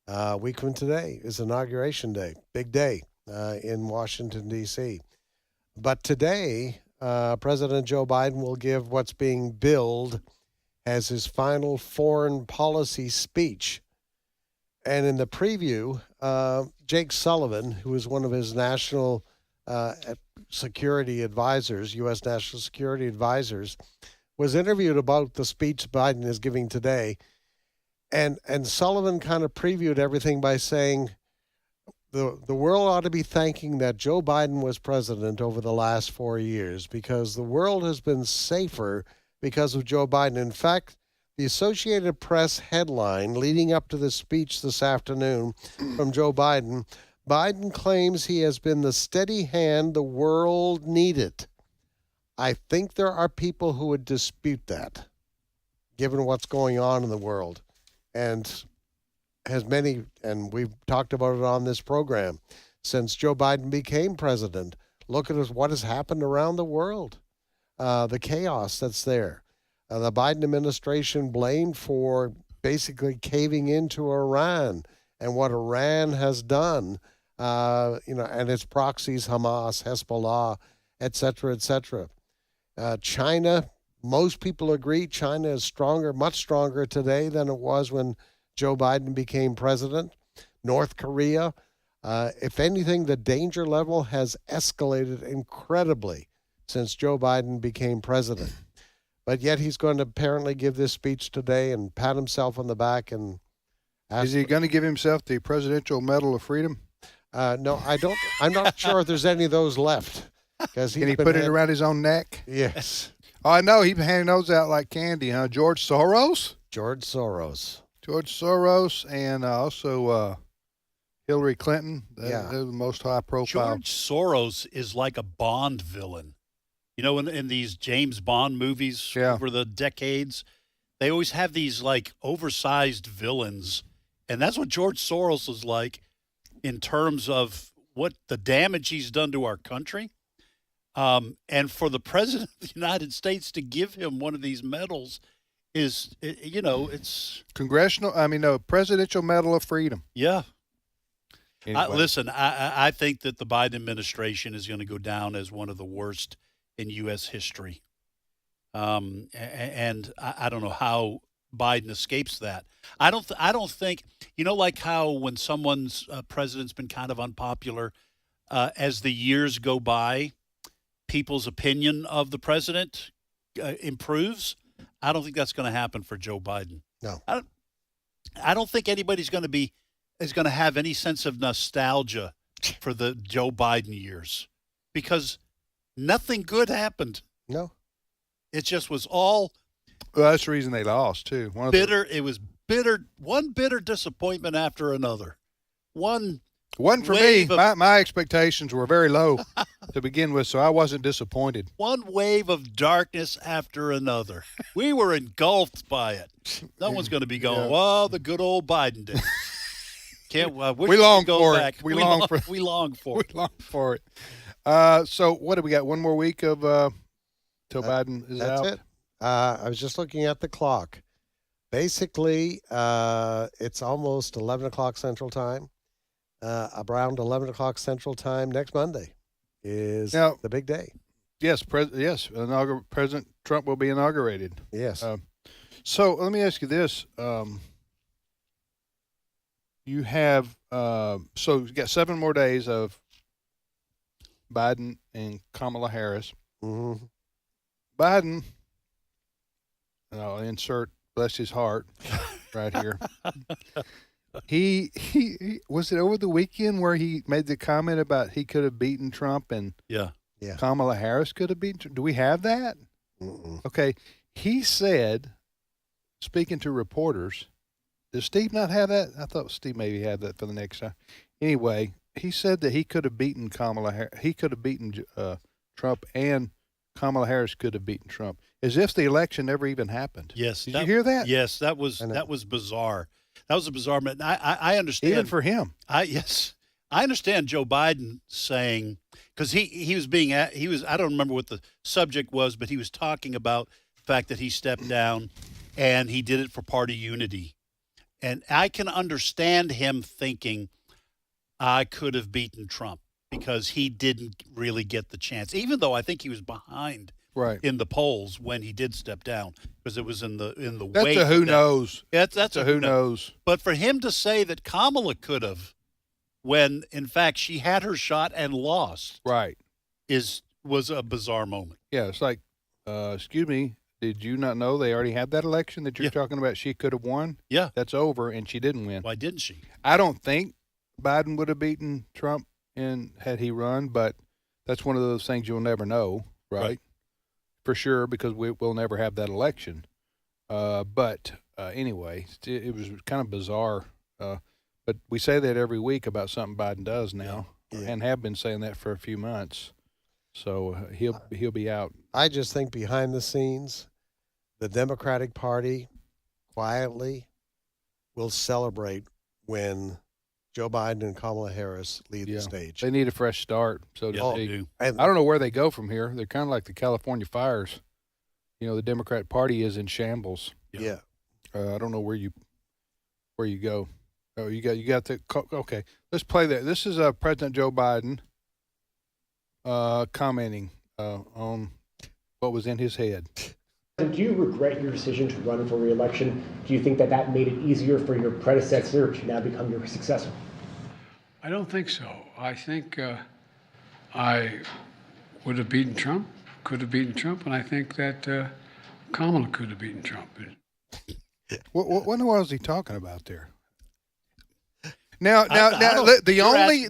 A week from today is Inauguration Day, big day in Washington, D.C. But today, President Joe Biden will give what's being billed as his final foreign policy speech. And in the preview, Jake Sullivan, who is one of his national security advisors, U.S. national security advisors, was interviewed about the speech Biden is giving today. And Sullivan kind of previewed everything by saying the world ought to be thanking that Joe Biden was president over the last 4 years, because the world has been safer because of Joe Biden. In fact, the Associated Press headline leading up to the speech this afternoon from Joe Biden, Biden claims he has been the steady hand the world needed. I think there are people who would dispute that, given what's going on in the world. And and we've talked about it on this program, since Joe Biden became president, look at what has happened around the world, the chaos that's there. The Biden administration blamed for basically caving into Iran and what Iran has done, and its proxies, Hamas, Hezbollah, et cetera, China, most people agree China is stronger, much stronger today than it was when Joe Biden became president. North Korea, if anything, the danger level has escalated incredibly since Joe Biden became president. But yet he's going to apparently give this speech today and pat himself on the back and ask. Is he going to give himself the Presidential Medal of Freedom? No, I don't. I'm not sure if there's any of those left. Can he put it around his own neck? Yes. Oh, I know. He's been handing those out like candy, huh? George Soros, and also Hillary Clinton. They're the most high profile. George Soros is like a Bond villain. You know, in these James Bond movies over the decades, they always have these like oversized villains. And that's what George Soros is like in terms of what the damage he's done to our country. And for the president of the United States to give him one of these medals is, it's Presidential Medal of Freedom. Yeah. Anyway. Listen, I think that the Biden administration is going to go down as one of the worst in U.S. history. And I don't know how Biden escapes that. I don't think, like how when someone's president's been kind of unpopular, as the years go by, people's opinion of the president improves. I don't think that's going to happen for Joe Biden. No. I don't think anybody's going to have any sense of nostalgia for the Joe Biden years, because nothing good happened. No. It just was all that's the reason they lost too. It was bitter, one bitter disappointment after another. One for me. My expectations were very low to begin with, so I wasn't disappointed. One wave of darkness after another. We were engulfed by it. No one's going to be going, "Well, the good old Biden did." We long for back. it. We long for it. We long for it. So what do we got? One more week of till Biden is out? That's it. I was just looking at the clock. Basically, it's almost 11 o'clock Central Time. Around 11 o'clock Central Time next Monday is the big day. Yes, President Trump will be inaugurated. Yes. So let me ask you this. You have so you got 7 more days of Biden and Kamala Harris. Mm-hmm. Biden, and I'll insert bless his heart right here. He was it over the weekend where he made the comment about he could have beaten Trump and Kamala Harris could have beaten Trump? Do we have that? Mm-mm. Okay. He said, speaking to reporters, does Steve not have that? I thought Steve maybe had that for the next time. Anyway, he said that he could have beaten Kamala Harris. He could have beaten Trump, and Kamala Harris could have beaten Trump, as if the election never even happened. Yes. Did you hear that? Yes, that was bizarre. That was a bizarre. I understand. Even for him. I understand Joe Biden saying, because he was I don't remember what the subject was, but he was talking about the fact that he stepped down and he did it for party unity. And I can understand him thinking, I could have beaten Trump because he didn't really get the chance, even though I think he was behind in the polls when he did step down, because it was in the that's wake. A who knows. That's a who knows. But for him to say that Kamala could have, when in fact she had her shot and lost, right, was a bizarre moment. Yeah, it's like, excuse me, Did you not know they already had that election that you're talking about? She could have won. Yeah, that's over, and she didn't win. Why didn't she? I don't think Biden would have beaten Trump had he run, but that's one of those things you'll never know, right? For sure, because we'll never have that election. But anyway, it was kind of bizarre. But we say that every week about something Biden does now, and have been saying that for a few months. So he'll be out. I just think behind the scenes, the Democratic Party quietly will celebrate when Joe Biden and Kamala Harris lead the stage. They need a fresh start, so to speak. do. I don't know where they go from here. They're kind of like the California fires. You know, the Democrat Party is in shambles. Yeah. I don't know where you go. Oh, you got the okay. Let's play that. This is President Joe Biden commenting on what was in his head. Do you regret your decision to run for re-election? Do you think that made it easier for your predecessor to now become your successor? I don't think so. I think I would have beaten Trump, could have beaten Trump, and I think that Kamala could have beaten Trump. What was he talking about there? Now, the only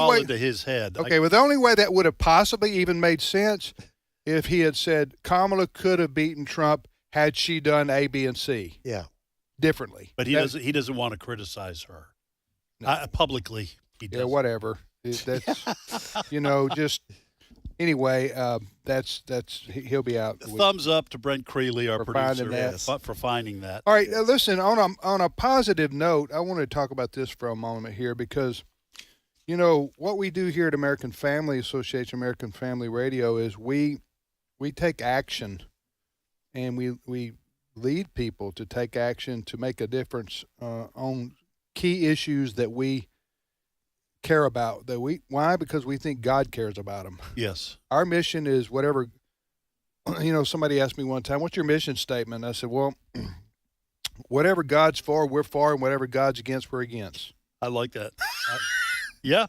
way into his head. Okay, well, the only way that would have possibly even made sense if he had said Kamala could have beaten Trump had she done A, B, and C. Yeah, differently. But he doesn't want to criticize her publicly. He doesn't. Yeah, whatever. That's just anyway. That's he'll be out. Thumbs up to Brent Creeley, our producer, for finding that. All right, listen. On a positive note, I want to talk about this for a moment here because, what we do here at American Family Association, American Family Radio, is we take action, and we lead people to take action to make a difference on key issues that we care about. Why? Because we think God cares about them. Yes. Our mission is whatever. Somebody asked me one time, "What's your mission statement?" I said, "Well, whatever God's for, we're for, and whatever God's against, we're against." I like that. Yeah.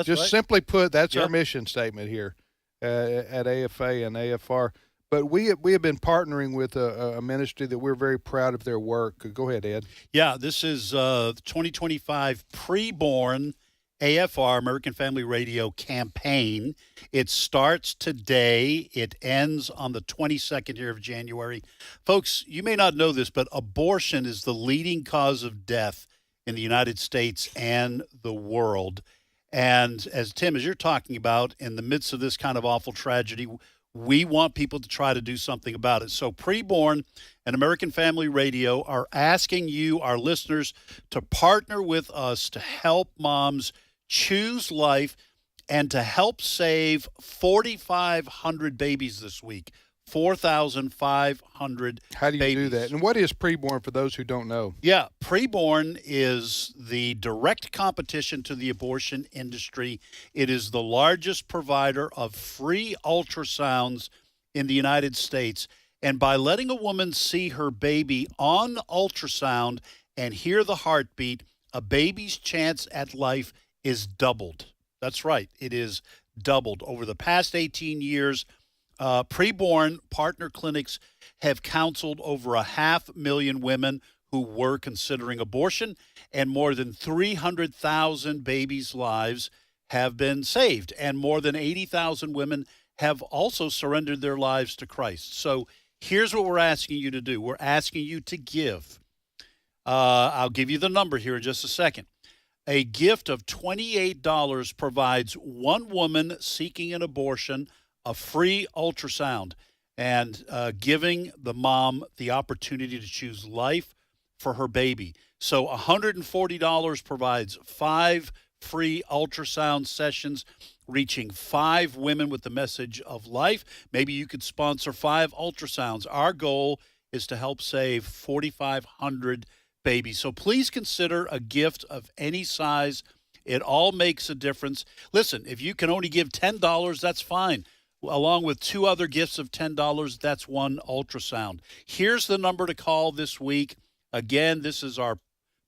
Just right. simply put, that's our mission statement here at AFA and AFR. But we have been partnering with a ministry that we're very proud of their work. Go ahead, Ed. Yeah, this is 2025 Preborn AFR, American Family Radio campaign. It starts today. It ends on the 22nd here of January. Folks, you may not know this, but abortion is the leading cause of death in the United States and the world. And as you're talking about, in the midst of this kind of awful tragedy, we want people to try to do something about it. So Preborn and American Family Radio are asking you, our listeners, to partner with us to help moms choose life and to help save 4,500 babies this week. 4,500 How do you do that? And what is Preborn for those who don't know? Yeah, Preborn is the direct competition to the abortion industry. It is the largest provider of free ultrasounds in the United States. And by letting a woman see her baby on ultrasound and hear the heartbeat, a baby's chance at life is doubled. That's right. It is doubled. Over the past 18 years, Preborn partner clinics have counseled over 500,000 women who were considering abortion, and more than 300,000 babies' lives have been saved, and more than 80,000 women have also surrendered their lives to Christ. So here's what we're asking you to do. We're asking you to give. I'll give you the number here in just a second. A gift of $28 provides one woman seeking an abortion a free ultrasound and giving the mom the opportunity to choose life for her baby. So $140 provides 5 free ultrasound sessions reaching 5 women with the message of life. Maybe you could sponsor 5 ultrasounds. Our goal is to help save 4,500 babies. So please consider a gift of any size. It all makes a difference. Listen, if you can only give $10, that's fine. Along with 2 other gifts of $10, that's 1 ultrasound. Here's the number to call this week. Again, this is our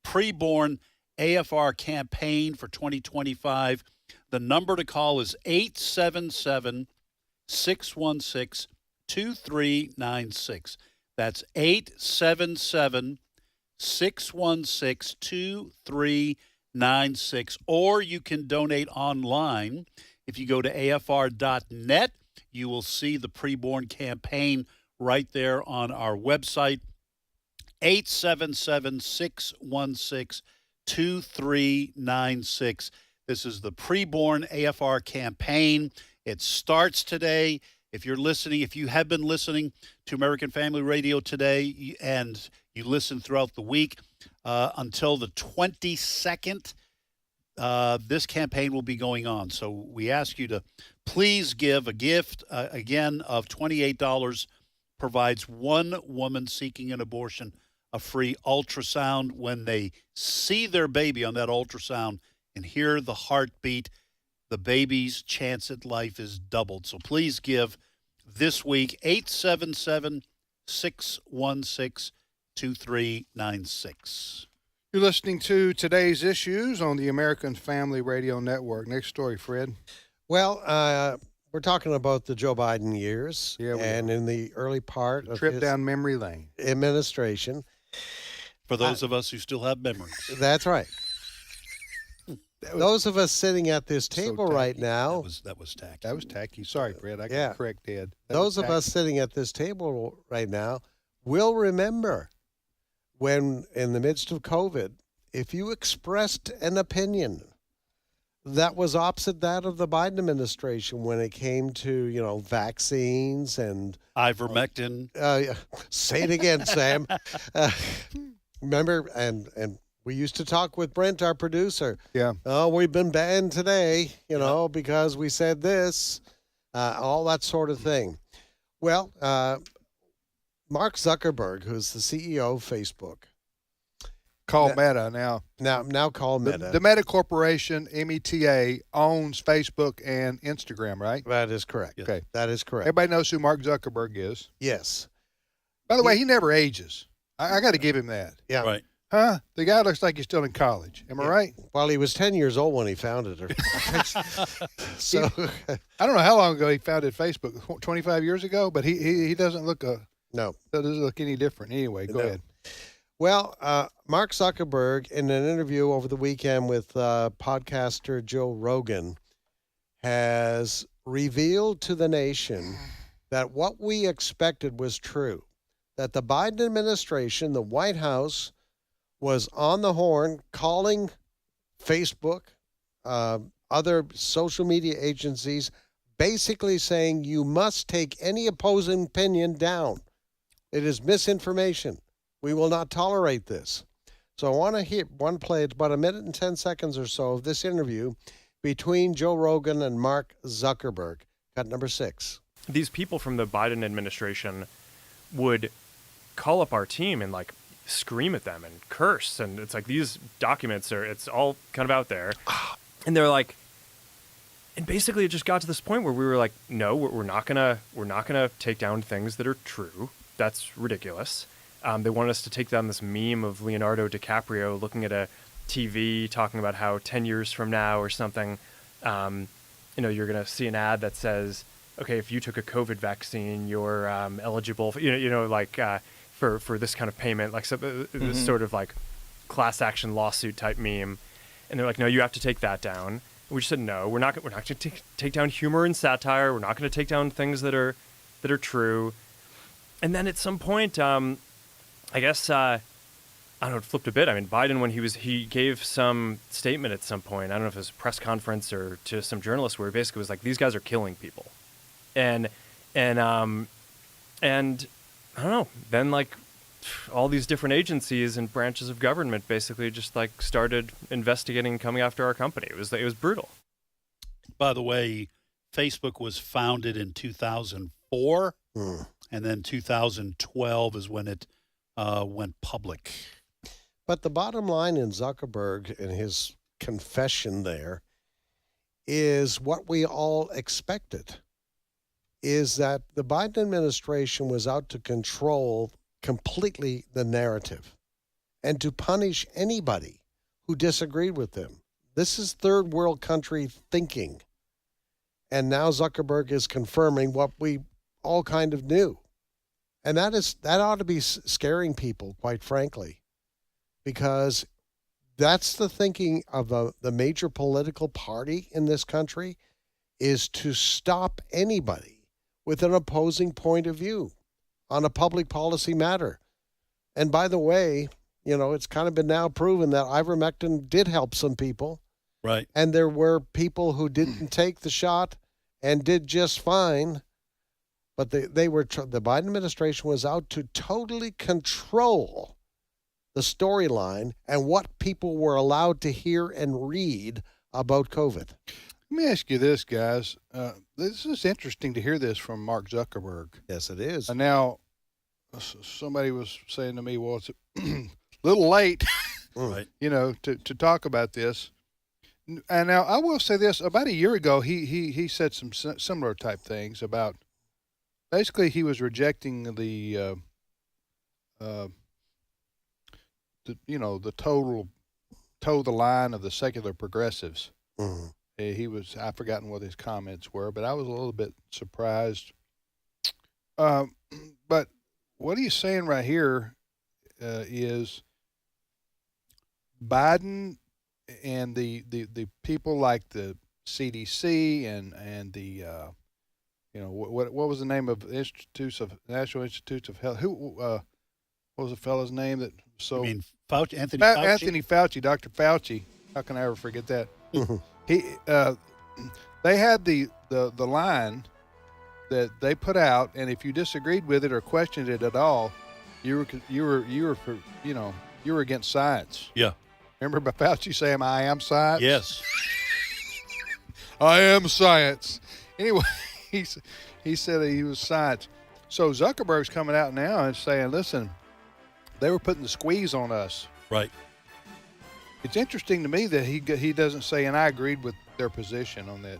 Preborn AFR campaign for 2025. The number to call is 877-616-2020. 2396. That's 877-616-2396. Or you can donate online. If you go to afr.net, you will see the preborn campaign right there on our website. 877-616-2396. This is the preborn AFR campaign. It starts today. If you're listening, if you have been listening to American Family Radio today and you listen throughout the week until the 22nd, this campaign will be going on. So we ask you to please give a gift, again, of $28, provides one woman seeking an abortion a free ultrasound. When they see their baby on that ultrasound and hear the heartbeat, the baby's chance at life is doubled. So please give this week, 877-616-2396. You're listening to Today's Issues on the American Family Radio Network. Next story, Fred. Well, we're talking about the Joe Biden years, and in the early part of Trip his down memory lane administration. For those of us who still have memories. That's right. Those of us sitting at this table right now. That was tacky. That was tacky. Sorry, Fred. I got correct, Ed. Those of us sitting at this table right now will remember when, in the midst of COVID, if you expressed an opinion that was opposite that of the Biden administration when it came to, vaccines and ivermectin. Say it again, Sam. Remember, and we used to talk with Brent, our producer. Yeah. Oh, we've been banned today, because we said this, all that sort of thing. Well, Mark Zuckerberg, who's the CEO of Facebook, called Meta now. Now called Meta. The Meta Corporation, META, owns Facebook and Instagram, right? That is correct. Okay. That is correct. Everybody knows who Mark Zuckerberg is. Yes. By the way, he never ages. I got to give him that. Yeah. Right. Huh? The guy looks like he's still in college. Am I right? Well, he was 10 years old when he founded it. So I don't know how long ago he founded Facebook. 25 years ago, but he doesn't look doesn't look any different. Anyway, go ahead. Well, Mark Zuckerberg, in an interview over the weekend with podcaster Joe Rogan, has revealed to the nation that what we expected was true, that the Biden administration, the White House, was on the horn calling Facebook, other social media agencies, basically saying you must take any opposing opinion down. It is misinformation. We will not tolerate this. So I want to play it about a minute and 10 seconds or so of this interview between Joe Rogan and Mark Zuckerberg. Cut number 6. These people from the Biden administration would call up our team and scream at them and curse. And it's like these documents it's all kind of out there. And they're like, and basically it just got to this point where we were like, no, we're not gonna take down things that are true. That's ridiculous. They wanted us to take down this meme of Leonardo DiCaprio looking at a TV talking about how 10 years from now or something, you're going to see an ad that says, okay, if you took a COVID vaccine, you're eligible for, for this kind of payment, this sort of class action lawsuit type meme. And they're like, no, you have to take that down. And we just said, no, we're not going to take down humor and satire. We're not going to take down things that are true. And then at some point, I guess, I don't know, it flipped a bit. I mean, Biden, when he gave some statement at some point, I don't know if it was a press conference or to some journalists, where he basically was like, these guys are killing people. And I don't know, then all these different agencies and branches of government basically just started investigating and coming after our company. It was brutal. By the way, Facebook was founded in 2004, and then 2012 is when it went public. But the bottom line in Zuckerberg and his confession there is what we all expected, is that the Biden administration was out to control completely the narrative and to punish anybody who disagreed with them. This is third world country thinking. And now Zuckerberg is confirming what we all kind of new. And that ought to be scaring people, quite frankly, because that's the thinking of the major political party in this country, is to stop anybody with an opposing point of view on a public policy matter. And by the way, it's kind of been now proven that ivermectin did help some people. Right. And there were people who didn't take the shot and did just fine. But the Biden administration was out to totally control the storyline and what people were allowed to hear and read about COVID. Let me ask you this, guys. This is interesting to hear this from Mark Zuckerberg. Yes, it is. And now somebody was saying to me, well, it's a little late, right? To talk about this. And now I will say this: about a year ago, he said some similar type things about. Basically, he was rejecting the total toe the line of the secular progressives. Mm-hmm. I've forgotten what his comments were, but I was a little bit surprised. But what he's saying right here is Biden and the people like the CDC and the what was the name of National Institutes of Health? What was the fellow's name that so? I mean, Fauci, Anthony Fauci. Anthony Fauci, Dr. Fauci. How can I ever forget that? They had the line that they put out, and if you disagreed with it or questioned it at all, you were against science. Yeah. Remember Fauci saying, "I am science." Yes. I am science. Anyway, he said that he was science. So Zuckerberg's coming out now and saying, "Listen, they were putting the squeeze on us." Right. It's interesting to me that he doesn't say, and I agreed with their position on that.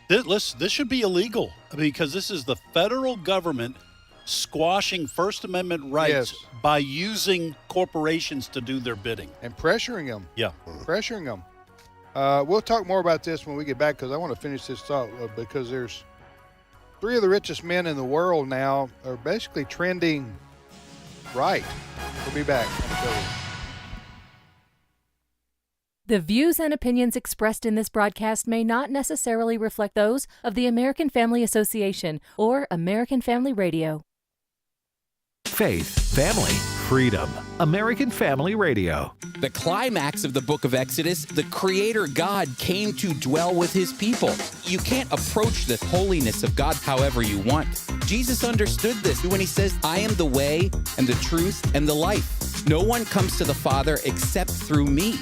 This should be illegal because this is the federal government squashing First Amendment rights by using corporations to do their bidding. And pressuring them. Yeah. Pressuring them. We'll talk more about this when we get back because I want to finish this thought because there's 3 of the richest men in the world now are basically trending right. We'll be back. The views and opinions expressed in this broadcast may not necessarily reflect those of the American Family Association or American Family Radio. Faith, family, freedom. American Family Radio. The climax of the book of Exodus, the Creator God came to dwell with his people. You can't approach the holiness of God however you want. Jesus understood this when he says, "I am the way and the truth and the life. No one comes to the Father except through me."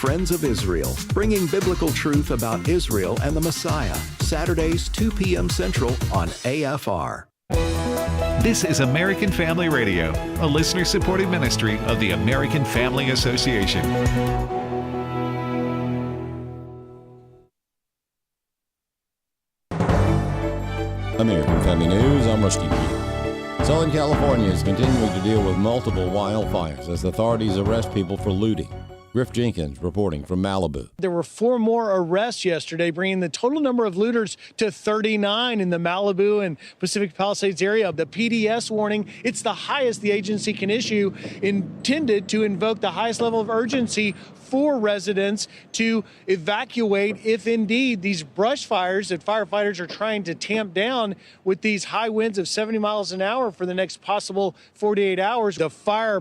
Friends of Israel, bringing biblical truth about Israel and the Messiah. Saturdays, 2 p.m. Central on AFR. This is American Family Radio, a listener-supported ministry of the American Family Association. American Family News, I'm Rusty Pugh. Southern California is continuing to deal with multiple wildfires as authorities arrest people for looting. Griff Jenkins reporting from Malibu. There were 4 more arrests yesterday, bringing the total number of looters to 39 in the Malibu and Pacific Palisades area. The PDS warning, it's the highest the agency can issue, intended to invoke the highest level of urgency for residents to evacuate if indeed these brush fires that firefighters are trying to tamp down with these high winds of 70 miles an hour for the next possible 48 hours. The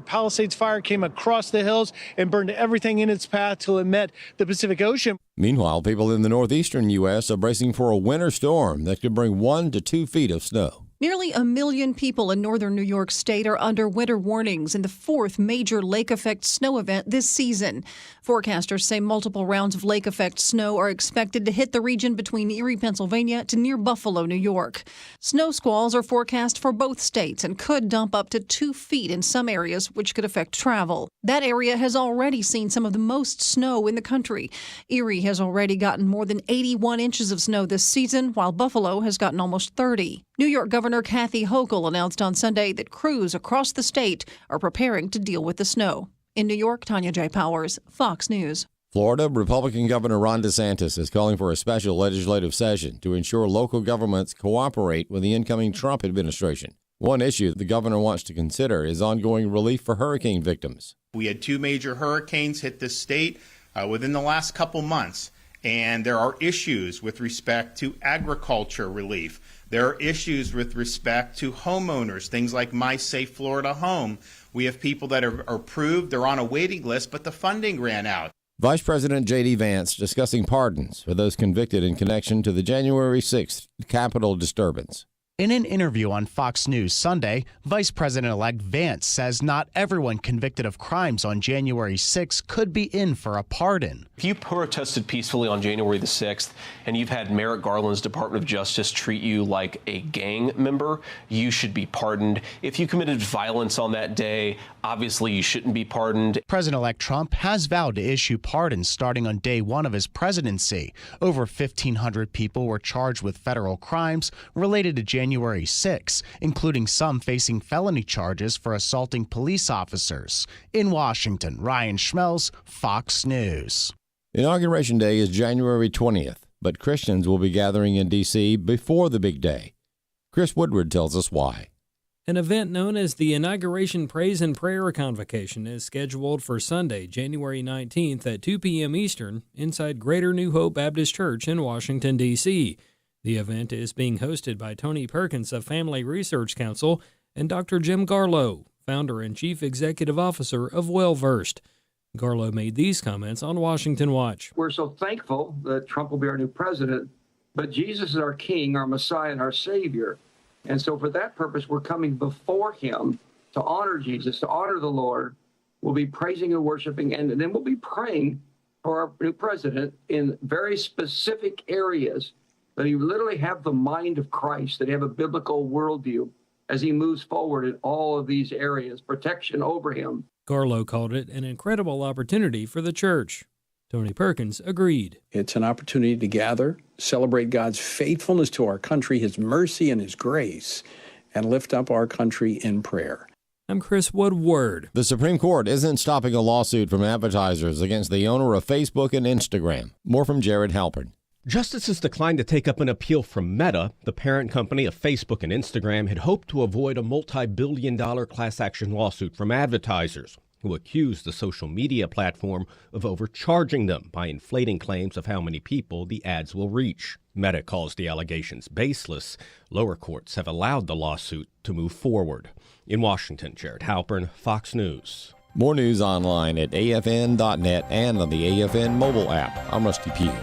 Palisades fire came across the hills and burned everything in its path till it met the Pacific Ocean. Meanwhile, people in the northeastern U.S. are bracing for a winter storm that could bring 1 to 2 feet of snow. Nearly 1 million people in northern New York State are under winter warnings in the 4th major lake effect snow event this season. Forecasters say multiple rounds of lake effect snow are expected to hit the region between Erie, Pennsylvania to near Buffalo, New York. Snow squalls are forecast for both states and could dump up to 2 feet in some areas, which could affect travel. That area has already seen some of the most snow in the country. Erie has already gotten more than 81 inches of snow this season, while Buffalo has gotten almost 30. New York Governor Kathy Hochul announced on Sunday that crews across the state are preparing to deal with the snow. In New York, Tanya J. Powers, Fox News. Florida Republican Governor Ron DeSantis is calling for a special legislative session to ensure local governments cooperate with the incoming Trump administration. One issue the governor wants to consider is ongoing relief for hurricane victims. We had 2 major hurricanes hit this state within the last couple months, and there are issues with respect to agriculture relief. There are issues with respect to homeowners, things like My Safe Florida Home. We have people that are approved, they're on a waiting list, but the funding ran out. Vice President J.D. Vance discussing pardons for those convicted in connection to the January 6th Capitol disturbance. In an interview on Fox News Sunday, Vice President-elect Vance says not everyone convicted of crimes on January 6 could be in for a pardon. If you protested peacefully on January the 6th and you've had Merrick Garland's Department of Justice treat you like a gang member, you should be pardoned. If you committed violence on that day, obviously you shouldn't be pardoned. President-elect Trump has vowed to issue pardons starting on day 1 of his presidency. Over 1,500 people were charged with federal crimes related to January 6, including some facing felony charges for assaulting police officers. In Washington, Ryan Schmelz, Fox News. Inauguration Day is January 20th, but Christians will be gathering in D.C. before the big day. Chris Woodward tells us why. An event known as the Inauguration Praise and Prayer Convocation is scheduled for Sunday, January 19th at 2 p.m. Eastern inside Greater New Hope Baptist Church in Washington, D.C. The event is being hosted by Tony Perkins of Family Research Council and Dr. Jim Garlow, founder and chief executive officer of Wellversed. Garlow made these comments on Washington Watch. We're so thankful that Trump will be our new president, but Jesus is our King, our Messiah, and our Savior. And so for that purpose, we're coming before him to honor Jesus, to honor the Lord. We'll be praising and worshiping, and then we'll be praying for our new president in very specific areas that he literally have the mind of Christ, that he have a biblical worldview as he moves forward in all of these areas, protection over him. Garlow called it an incredible opportunity for the church. Tony Perkins agreed. It's an opportunity to gather, celebrate God's faithfulness to our country, his mercy and his grace, and lift up our country in prayer. I'm Chris Woodward. The Supreme Court isn't stopping a lawsuit from advertisers against the owner of Facebook and Instagram. More from Jared Halpern. Justices declined to take up an appeal from Meta, the parent company of Facebook and Instagram, had hoped to avoid a multi-billion-dollar class action lawsuit from advertisers who accused the social media platform of overcharging them by inflating claims of how many people the ads will reach. Meta calls the allegations baseless. Lower courts have allowed the lawsuit to move forward. In Washington, Jared Halpern, Fox News. More news online at afn.net and on the AFN mobile app. I'm Rusty Pugh.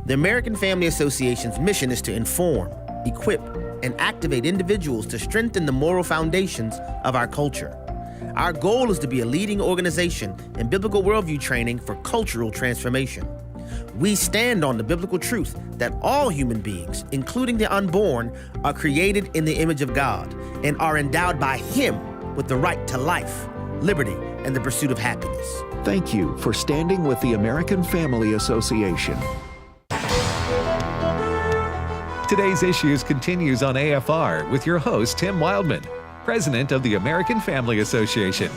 The American Family Association's mission is to inform, equip, and activate individuals to strengthen the moral foundations of our culture. Our goal is to be a leading organization in biblical worldview training for cultural transformation. We stand on the biblical truth that all human beings, including the unborn, are created in the image of God and are endowed by Him with the right to life, liberty, and the pursuit of happiness. Thank you for standing with the American Family Association. Today's Issues continues on AFR with your host, Tim Wildman, president of the American Family Association.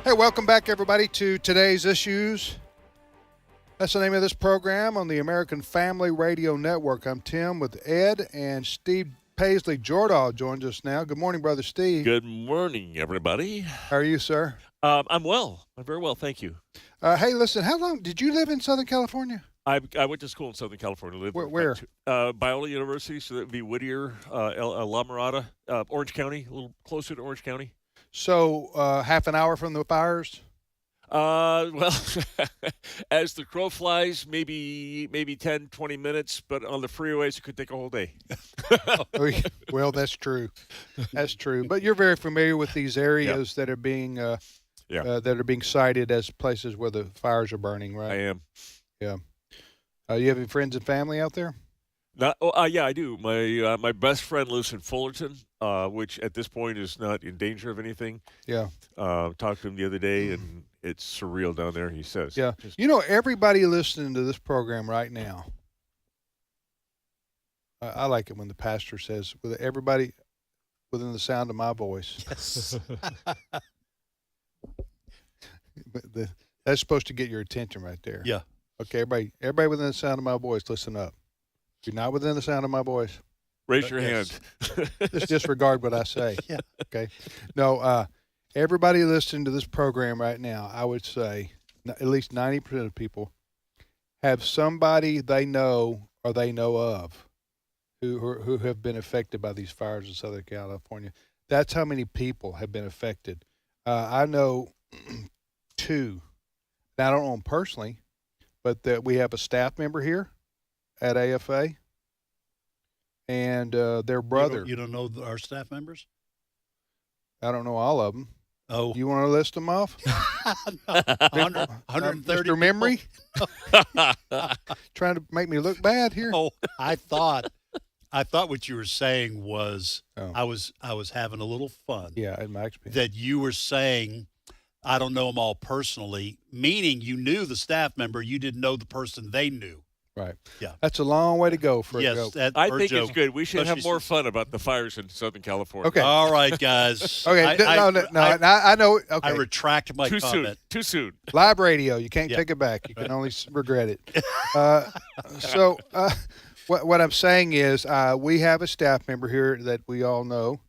Hey, welcome back, everybody, to Today's Issues. That's the name of this program on the American Family Radio Network. I'm Tim with Ed, and Steve Paisley Jordahl joins us now. Good morning, Brother Steve. Good morning, everybody. How are you, sir? I'm well. I'm very well, thank you. Hey, listen, how long did you live in Southern California? I went to school in Southern California. Lived Where? Biola University, so that would be Whittier, La Mirada, Orange County, a little closer to Orange County. So half an hour from the fires? Well, as the crow flies, maybe 10, 20 minutes, but on the freeways, it could take a whole day. Well, that's true. That's true. But you're very familiar with these areas that are being cited as places where the fires are burning, right? I am. Yeah. You have any friends and family out there? Yeah, I do. My best friend lives in Fullerton, which at this point is not in danger of anything. Yeah. Talked to him the other day, and it's surreal down there, he says. Yeah. You know, everybody listening to this program right now I like it when the pastor says, "With everybody within the sound of my voice." Yes. But that's supposed to get your attention right there. Yeah. Okay, everybody within the sound of my voice, listen up. If you're not within the sound of my voice, raise your hand. Just disregard what I say. Yeah. Okay. No, everybody listening to this program right now, I would say at least 90% of people have somebody they know or they know of who have been affected by these fires in Southern California. That's how many people have been affected. I know two. Now, I don't know them personally, but we have a staff member here at AFA, and their brother. You don't know our staff members? I don't know all of them. Oh. You want to list them off? 130 Mr. Memory? Trying to make me look bad here? Oh, I thought what you were saying was I was having a little fun. Yeah, in my experience. That you were saying I don't know them all personally, meaning you knew the staff member, you didn't know the person they knew. Right. Yeah. That's a long way to go for a joke. I think it's good. We should have more fun about the fires in Southern California. Okay. All right, guys. Okay. I know. Okay. I retract my Too comment. Too soon. Live radio. You can't take it back. You can only regret it. What I'm saying is we have a staff member here that we all know,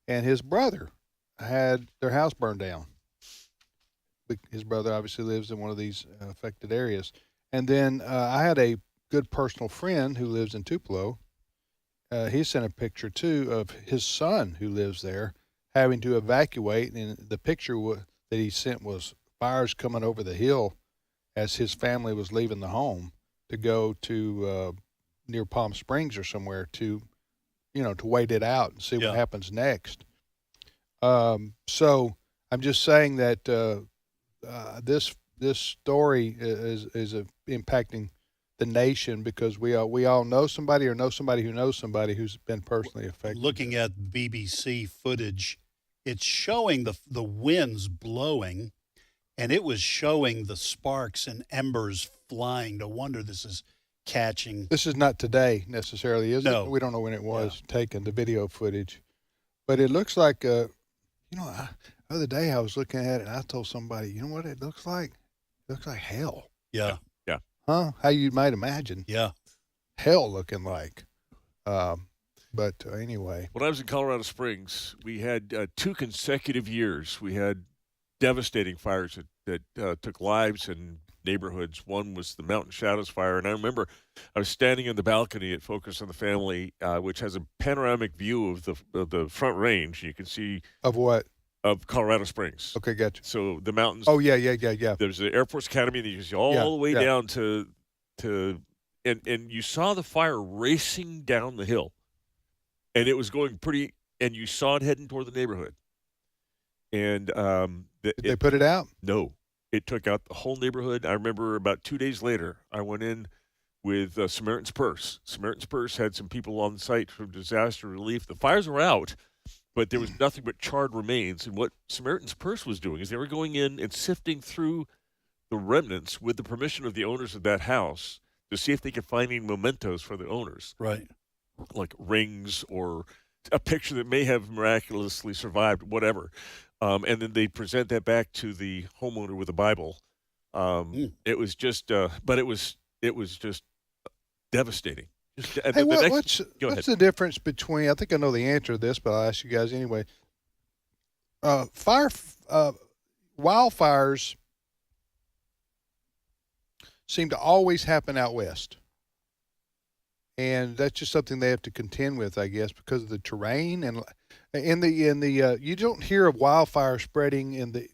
and his brother had their house burned down. His brother obviously lives in one of these affected areas. And then I had a good personal friend who lives in Tupelo. He sent a picture, too, of his son who lives there having to evacuate. And the picture that he sent was fires coming over the hill as his family was leaving the home to go to near Palm Springs or somewhere to wait it out and see what happens next. So I'm just saying that this story is impacting the nation because we all know somebody or know somebody who knows somebody who's been personally affected. Looking at BBC footage, it's showing the winds blowing, and it was showing the sparks and embers flying. No wonder this is catching. This is not today necessarily, is it? We don't know when it was taken, the video footage. But it looks like, the other day I was looking at it and I told somebody, you know what it looks like? It looks like hell. Yeah. Yeah. Huh? How you might imagine. Yeah. Hell looking like. But anyway. When I was in Colorado Springs, we had 2 consecutive years. We had devastating fires that took lives in neighborhoods. One was the Mountain Shadows fire. And I remember I was standing in the balcony at Focus on the Family, which has a panoramic view of the Front Range. You can see. Of what? Of Colorado Springs. Okay, gotcha. So the mountains. Oh, yeah. There's the Air Force Academy, and you see all the way down to and you saw the fire racing down the hill. And it was going pretty, and you saw it heading toward the neighborhood. And did they put it out? No. It took out the whole neighborhood. I remember about 2 days later, I went in with Samaritan's Purse. Samaritan's Purse had some people on site for disaster relief. The fires were out, but there was nothing but charred remains. And what Samaritan's Purse was doing is they were going in and sifting through the remnants with the permission of the owners of that house to see if they could find any mementos for the owners. Right. Like rings or a picture that may have miraculously survived, whatever. And then they present that back to the homeowner with a Bible. It was just, but it was just destrating. Hey, what's the difference between? I think I know the answer to this, but I'll ask you guys anyway. Wildfires seem to always happen out west. And that's just something they have to contend with, I guess, because of the terrain and you don't hear of wildfire spreading in the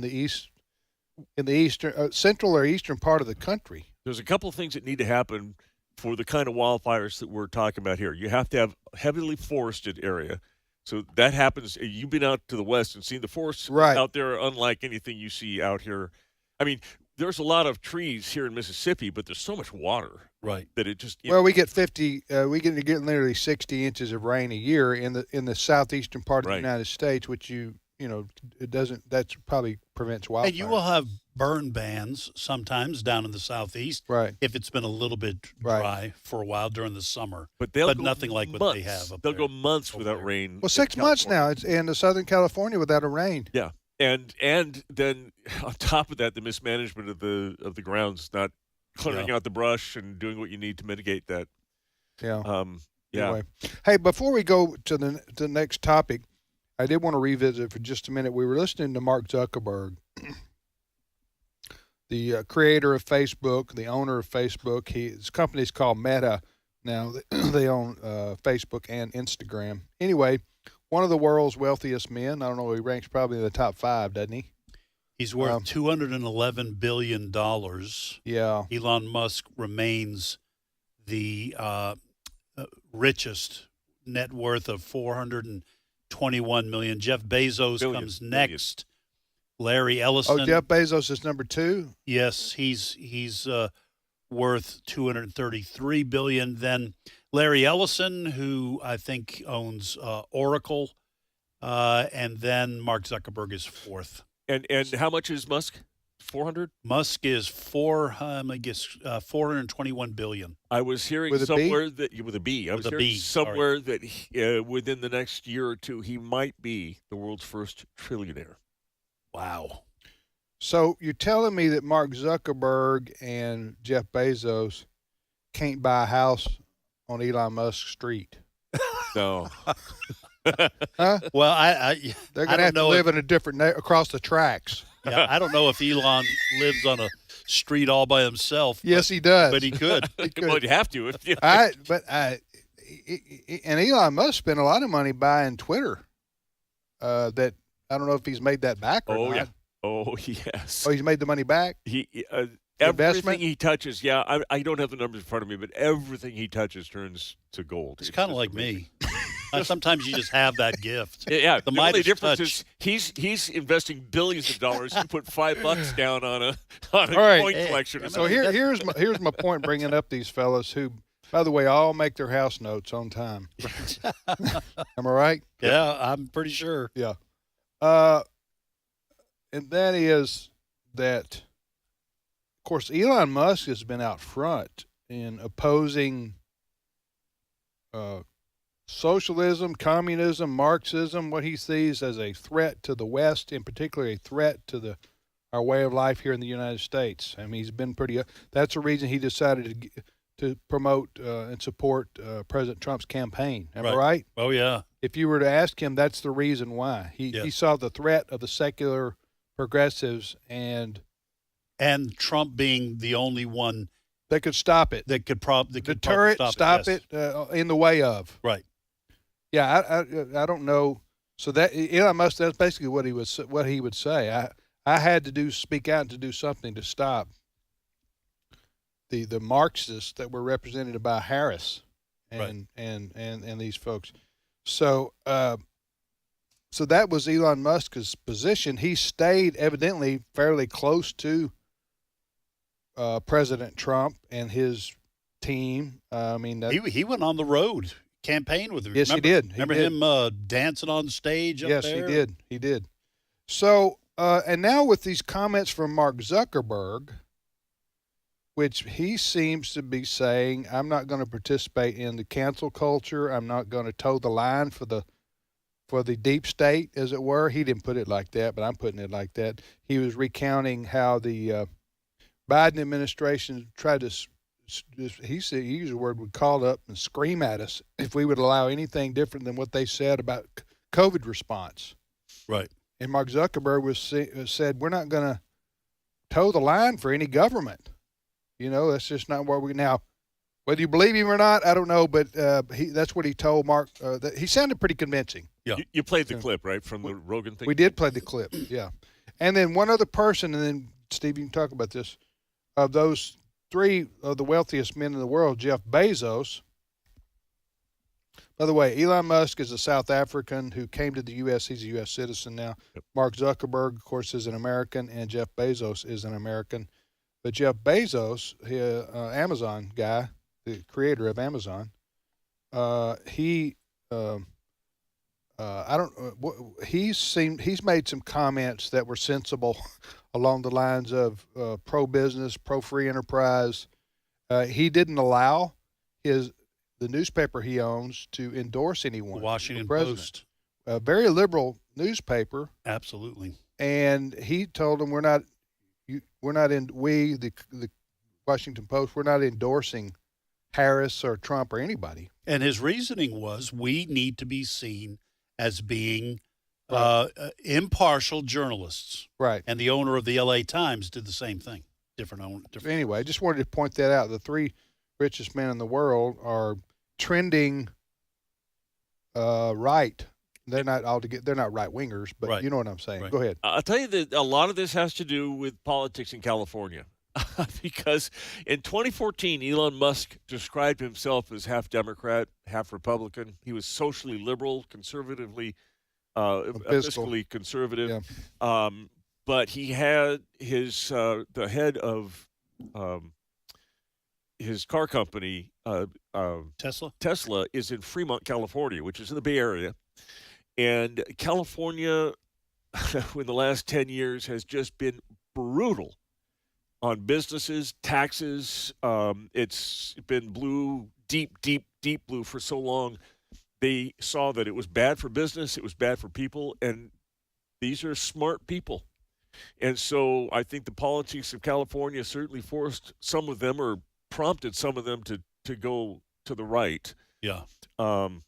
eastern, central or eastern part of the country. There's a couple of things that need to happen for the kind of wildfires that we're talking about here. You have to have a heavily forested area. So that happens. You've been out to the west and seen the forests out there, unlike anything you see out here. I mean, there's a lot of trees here in Mississippi, but there's so much water. Right. That it just. We get we get nearly 60 inches of rain a year in the southeastern part of the United States, which you it doesn't. That probably prevents wildfire. And you will have burn bans sometimes down in the southeast, right? If it's been a little bit dry for a while during the summer, but they'll go nothing like months. what they have. They'll go months without rain. Well, 6 months now. It's in Southern California without a rain. Yeah, and then on top of that, the mismanagement of the grounds, not clearing out the brush and doing what you need to mitigate that. Yeah. Yeah. Anyway. Hey, before we go to the next topic, I did want to revisit for just a minute. We were listening to Mark Zuckerberg, the creator of Facebook, the owner of Facebook. His company's called Meta. Now they own Facebook and Instagram. Anyway, one of the world's wealthiest men. I don't know. He ranks probably in the top 5, doesn't he? He's worth $211 billion. Yeah. Elon Musk remains the richest, net worth of $421 million. Jeff Bezos comes next. Larry Ellison. Oh, Jeff Bezos is number 2? Yes, he's worth $233 billion. Then Larry Ellison, who I think owns Oracle, and then Mark Zuckerberg is 4th. And how much is Musk? 400? Musk is $421 billion. I was hearing with somewhere that with a B. I was With a hearing B, somewhere that within the next year or two he might be the world's first trillionaire. Wow. So you're telling me that Mark Zuckerberg and Jeff Bezos can't buy a house on Elon Musk's street? No. Huh? Well, they're going to have to live in a different across the tracks. Yeah, I don't know if Elon lives on a street all by himself. Yes, he does. But he could. Well, you have to. And Elon Musk spent a lot of money buying Twitter. That I don't know if he's made that back or not. Yeah. Oh, yes. Oh, he's made the money back? Everything he touches, I don't have the numbers in front of me, but everything he touches turns to gold. It's kind of like me. Sometimes you just have that gift. Yeah. The only Midas difference touch. is he's investing billions of dollars. You put $5 down on a All right. coin collection. Or So something. here's my point. Bringing up these fellas who, by the way, all make their house notes on time. Am I right? Yeah, I'm pretty sure. Yeah. And that is that, of course, Elon Musk has been out front in opposing socialism, communism, Marxism, what he sees as a threat to the West, in particular a threat to our way of life here in the United States. I mean, he's been pretty. That's the reason he decided to promote and support President Trump's campaign. Am I right? Oh yeah. If you were to ask him, that's the reason why he saw the threat of the secular progressives and Trump being the only one that could stop it. That could probably deter it, stop it in the way of. Right. Yeah, I don't know. So that Elon Musk, that's basically what he would say. I had to speak out to do something to stop the Marxists that were represented by Harris and these folks. So so that was Elon Musk's position. He stayed evidently fairly close to President Trump and his team. I mean, he went on the road, campaign with him. Yes, he did. Remember him dancing on stage up there? Yes, he did. He did. So, and now with these comments from Mark Zuckerberg, which he seems to be saying, I'm not going to participate in the cancel culture. I'm not going to toe the line for the deep state, as it were. He didn't put it like that, but I'm putting it like that. He was recounting how the Biden administration tried to, he said, he used the word, would call up and scream at us if we would allow anything different than what they said about COVID response. Right. And Mark Zuckerberg said, we're not going to toe the line for any government. You know, that's just not where we now. Whether you believe him or not, I don't know, but that's what he told Mark. He sounded pretty convincing. Yeah. You played the clip, right, from the Rogan thing? We did play the clip, yeah. And then one other person, and then, Steve, you can talk about this. Of those three of the wealthiest men in the world, Jeff Bezos. By the way, Elon Musk is a South African who came to the U.S. He's a U.S. citizen now. Yep. Mark Zuckerberg, of course, is an American, and Jeff Bezos is an American. But Jeff Bezos, Amazon guy, the creator of Amazon, he he's made some comments that were sensible along the lines of pro-business, pro-free enterprise. He didn't allow the newspaper he owns to endorse anyone. The Washington for president. Post. A very liberal newspaper. Absolutely. And he told them, the Washington Post, we're not endorsing Harris or Trump or anybody. And his reasoning was, we need to be seen as being impartial journalists. Right. And the owner of the LA Times did the same thing. Different owner. Anyway, I just wanted to point that out. The three richest men in the world are trending right. They're not right wingers, but Right. you know what I'm saying. Right. Go ahead. I'll tell you that a lot of this has to do with politics in California. Because in 2014, Elon Musk described himself as half Democrat, half Republican. He was socially liberal, conservatively, fiscally conservative. Yeah. But he had the head of his car company, Tesla is in Fremont, California, which is in the Bay Area. And California, in the last 10 years, has just been brutal on businesses, taxes. It's been blue, deep blue for so long. They saw that it was bad for business, it was bad for people, and these are smart people. And so I think the politics of California certainly forced some of them, or prompted some of them to go to the right. Yeah. And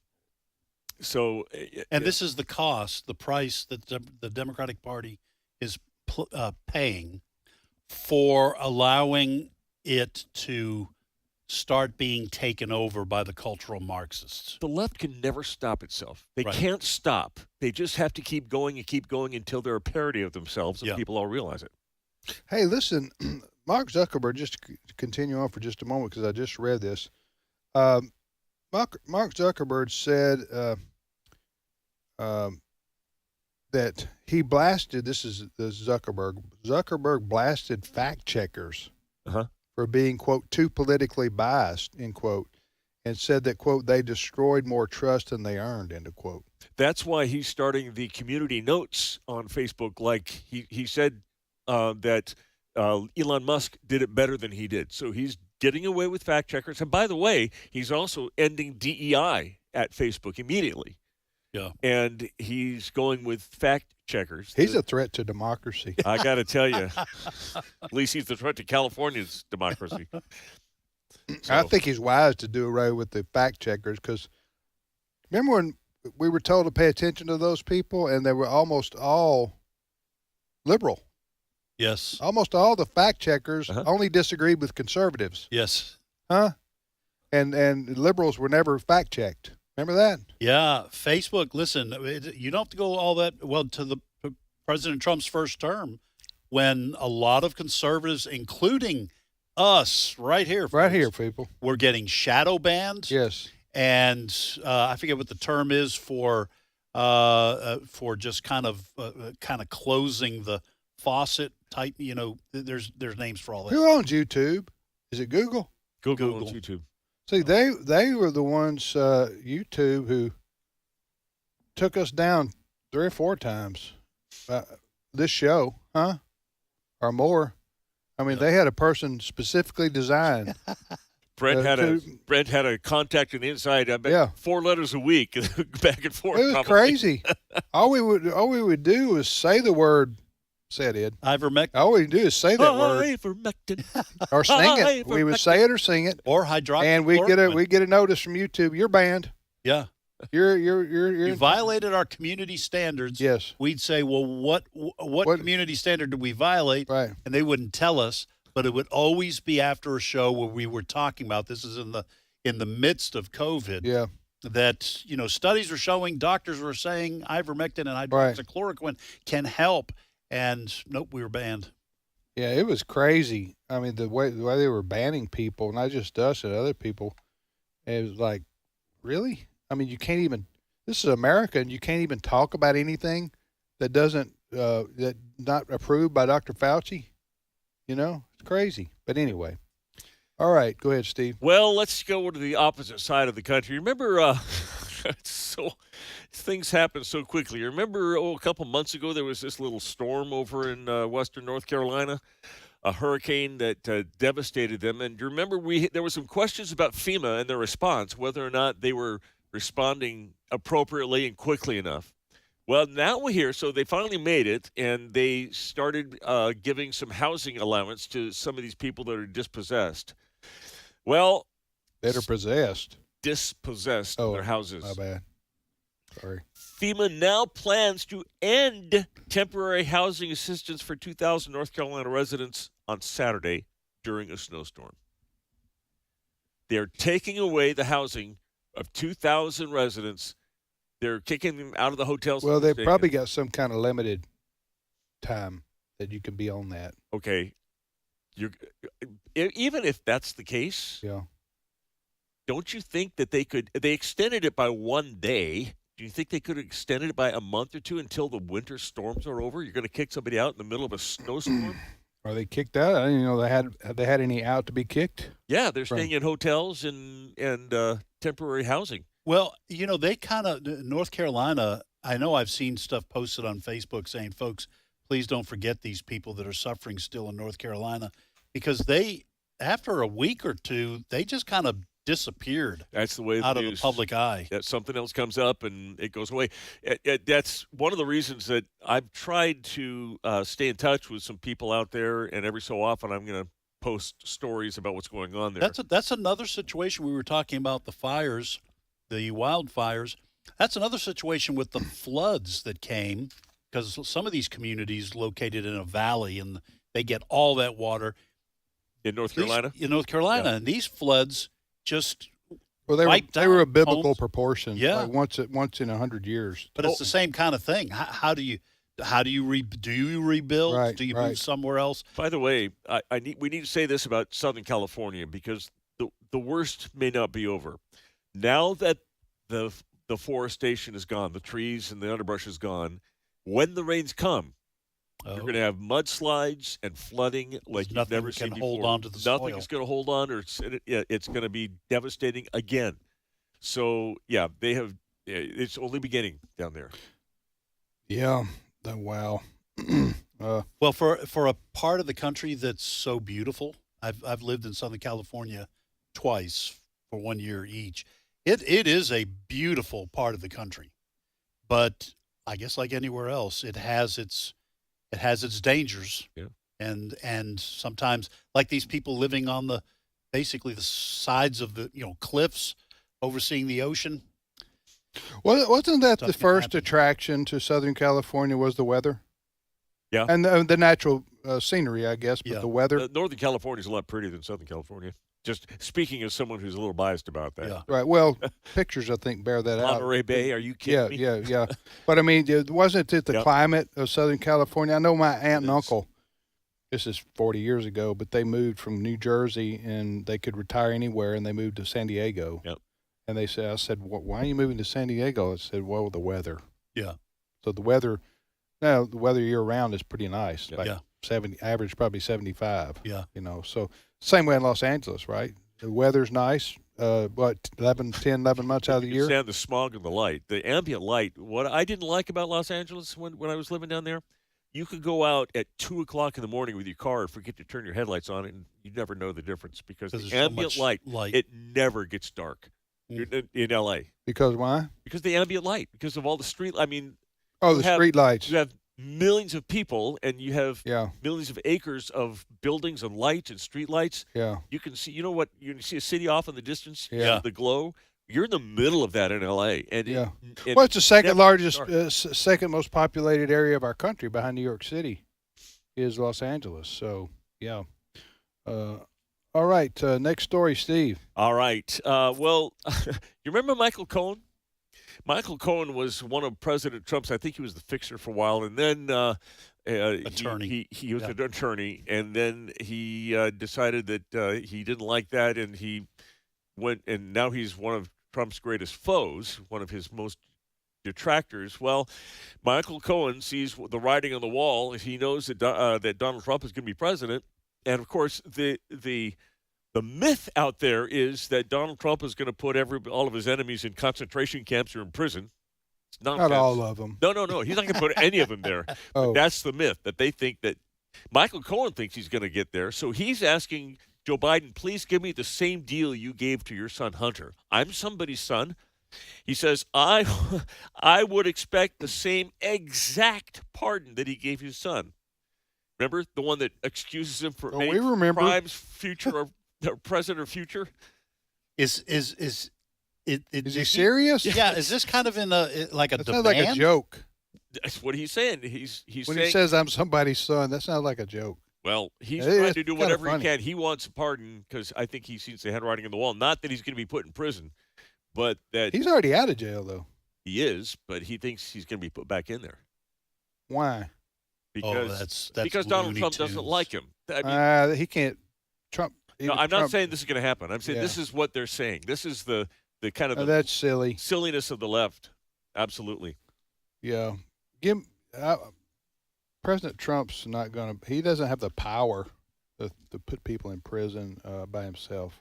this is the cost, the price that the Democratic Party is paying for allowing it to start being taken over by the cultural Marxists. The left can never stop itself. They Right. can't stop. They just have to keep going until they're a parody of themselves, and people all realize it. Hey, listen, Mark Zuckerberg, just to continue on for just a moment, because I just read this. Mark Zuckerberg said that he blasted, this is Zuckerberg blasted fact checkers for being, quote, too politically biased, end quote, and said that, quote, they destroyed more trust than they earned, end of quote. That's why he's starting the community notes on Facebook. Like he said that Elon Musk did it better than he did. So he's getting away with fact checkers. And by the way, he's also ending DEI at Facebook immediately. Yeah. And he's going with fact checkers. He's a threat to democracy. I got to tell you, at least he's the threat to California's democracy. I think he's wise to do away with the fact checkers, because remember when we were told to pay attention to those people, and they were almost all liberal. Yes. Almost all the fact checkers only disagreed with conservatives. Yes. Huh? And liberals were never fact checked. Remember that? Yeah. Facebook, listen, you don't have to go all that well to the President Trump's first term, when a lot of conservatives, including us right here, people, were getting shadow banned. Yes. And I forget what the term is for just kind of closing the faucet type. You know, there's names for all that. Who owns YouTube? Is it Google? Google owns YouTube. See, they were the ones, YouTube, who took us down 3 or 4 times. This show, huh? Or more. I mean, they had a person specifically designed. Brent had a contact on the inside. I bet 4 letters a week, back and forth. It was crazy. all we would do is say the word. Say it, Ed. Ivermectin. All we do is say that word. Ivermectin. Or sing it. We would say it or sing it. Or hydroxychloroquine. And we get a notice from YouTube. You're banned. Yeah. You violated our community standards. Yes. We'd say, well, what community standard did we violate? Right. And they wouldn't tell us, but it would always be after a show where we were talking about, this is in the midst of COVID. Yeah. That, studies were showing, doctors were saying ivermectin and hydroxychloroquine can help. And nope, we were banned. Yeah, it was crazy. I mean, the way they were banning people, not just us and other people, it was like, really? I mean, you can't even. This is America, and you can't even talk about anything that doesn't that not approved by Dr. Fauci. It's crazy. But anyway, all right, go ahead, Steve. Well, let's go to the opposite side of the country. Remember Things happen so quickly. Remember, a couple months ago, there was this little storm over in western North Carolina, a hurricane that devastated them. And you remember there were some questions about FEMA and their response, whether or not they were responding appropriately and quickly enough. Well, now we're here, so they finally made it, and they started giving some housing allowance to some of these people that are dispossessed. Well, that are possessed. Dispossessed of their houses. My bad. Sorry. FEMA now plans to end temporary housing assistance for 2,000 North Carolina residents on Saturday during a snowstorm. They're taking away the housing of 2,000 residents. They're kicking them out of the hotels. Well, they probably got some kind of limited time that you can be on that. Okay. Even if that's the case, yeah. Don't you think that they extended it by 1 day. Do you think they could have extended it by a month or two until the winter storms are over? You're going to kick somebody out in the middle of a snowstorm? Are they kicked out? I didn't know have they had any out to be kicked? Yeah, they're staying in hotels and temporary housing. Well, they kind of, North Carolina, I know I've seen stuff posted on Facebook saying, folks, please don't forget these people that are suffering still in North Carolina, because after a week or two, they just kind of disappeared. That's the way out of the public eye. That something else comes up and it goes away. That's one of the reasons that I've tried to stay in touch with some people out there, and every so often I'm going to post stories about what's going on there. That's another situation. We were talking about the fires, the wildfires. That's another situation with the floods that came, because some of these communities located in a valley and they get all that water in North Carolina. Yeah. And these floods just they were a biblical proportion. Yeah, like once in 100 years. But it's the same kind of thing. How do you rebuild? Right, do you move somewhere else? By the way, we need to say this about Southern California, because the worst may not be over. Now that the forestation is gone, the trees and the underbrush is gone, when the rains come, you're going to have mudslides and flooding like you've never seen before. Hold on to the soil. Nothing is going to hold on, or it's going to be devastating again. So, yeah, they have. It's only beginning down there. Yeah. Wow. Well, for a part of the country that's so beautiful, I've lived in Southern California twice for 1 year each. It is a beautiful part of the country, but I guess like anywhere else, it has its dangers. Yeah. And sometimes, like these people living on basically the sides of the cliffs overseeing the ocean. Well, wasn't that the first attraction to Southern California was the weather? Yeah. And the natural scenery, I guess, but the weather. Northern California is a lot prettier than Southern California. Just speaking as someone who's a little biased about that. Yeah. Right. Well, pictures, I think, bear that out. Monterey Bay, are you kidding me? Yeah. But, I mean, wasn't it the climate of Southern California? I know my aunt and uncle, this is 40 years ago, but they moved from New Jersey, and they could retire anywhere, and they moved to San Diego. Yep. And I said, why are you moving to San Diego? I said, well, the weather. Yeah. So the weather year-round is pretty nice. Yeah. Like 70, average probably 75. Yeah. So same way in Los Angeles, right? The weather's nice. 11 months out of the year? Stand the smog and the light. The ambient light, what I didn't like about Los Angeles when I was living down there, you could go out at 2 o'clock in the morning with your car and forget to turn your headlights on, and you never know the difference because the ambient light, it never gets dark in L.A. Because why? Because the ambient light, because of all the street, street lights. You have millions of people, and you have millions of acres of buildings and lights and street lights. Yeah. You can see, you can see a city off in the distance, the glow. You're in the middle of that in L.A. And well, it's the second largest, second most populated area of our country behind New York City is Los Angeles. So, yeah. All right. Next story, Steve. All right. Well, you remember Michael Cohen? Michael Cohen was one of President Trump's, I think he was the fixer for a while, and then attorney. He was an attorney, and then he decided that he didn't like that, and he went, and now he's one of Trump's greatest foes, one of his most detractors. Well, Michael Cohen sees the writing on the wall. He knows that Donald Trump is going to be president, and of course the The myth out there is that Donald Trump is going to put all of his enemies in concentration camps or in prison. It's nonsense. Not all of them. No. He's not going to put any of them there. Oh. That's the myth, that they think that Michael Cohen thinks he's going to get there. So he's asking Joe Biden, please give me the same deal you gave to your son Hunter. I'm somebody's son. He says, I would expect the same exact pardon that he gave his son. Remember the one that excuses him for any crimes, future or present or future? Is he serious? Yeah. Is this kind of in like a That demand? sounds like a joke. That's what he's saying. He's When saying, he says I'm somebody's son, that sounds like a joke. well, he's It trying is to do kinda whatever he funny. can. He wants a pardon because I think he sees the handwriting on the wall. Not that he's going to be put in prison, but that He's already out of jail, though. he is, but he thinks he's going to be put back in there. Why? Because that's because Donald Looney Trump doesn't Tunes. like him. I mean, He can't. Trump. no, even I'm not Trump- saying this is going to happen. I'm saying Yeah. this is what they're saying. This is the kind of Oh, the that's silly. silliness of the left. Absolutely. Yeah. President Trump's not going to. He doesn't have the power to put people in prison by himself.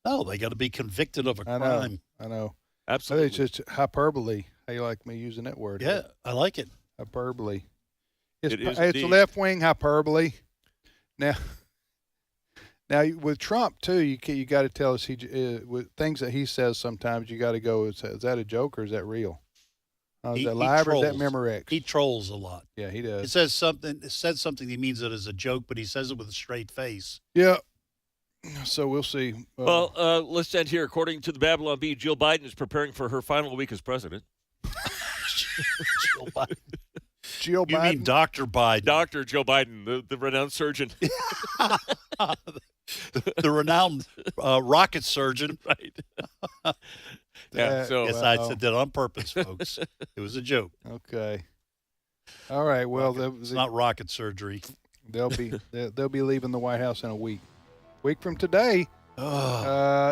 No, they got to be convicted of a I crime. know. I know. Absolutely. It's just hyperbole. How you like me using that word? Yeah, I like it. Hyperbole. It's It is it's indeed. left wing hyperbole. Now with Trump too, you got to tell us with things that he says. Sometimes you got to go. Is that a joke or is that real? Is He- that he live or is that trolls. Memorex? He trolls a lot. Yeah, he It does. says something. He means it as a joke, but he says it with a straight face. Yeah. So we'll see. Well, let's end here. According to the Babylon Bee, Jill Biden is preparing for her final week as president. Jill Biden. Jill You mean Dr. Biden? Dr. Joe Biden, the renowned surgeon. the renowned rocket surgeon. Right. Yeah, so yes, I said that on purpose, folks. It was a joke. Okay. All right. Well, It's not rocket surgery. they'll be leaving the White House in a week. Week from today.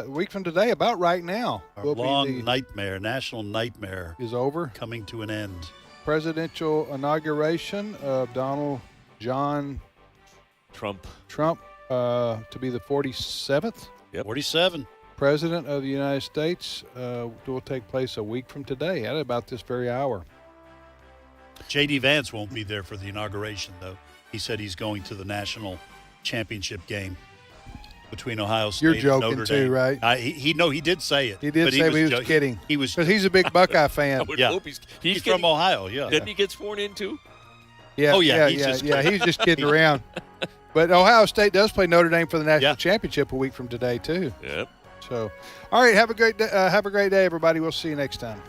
Week from today, about right now, Our will be long nightmare, national nightmare, is over. coming to an end. Presidential inauguration of Donald John Trump to be the 47th 47. President of the United States will take place a week from today at about this very hour. J.D. Vance won't be there for the inauguration, though. He said he's going to the national championship game between Ohio State You're and joking Notre too, Dame. right? He did say it. He did but say he was kidding. He was because he's a big Buckeye fan. I would Yeah. hope he's He's getting- from Ohio, yeah. Didn't he get sworn in too? Yeah, Oh, yeah, yeah, he's yeah. just He's just kidding around. But Ohio State does play Notre Dame for the national championship a week from today too. Yep. So, all right, have a great day, everybody. We'll see you next time.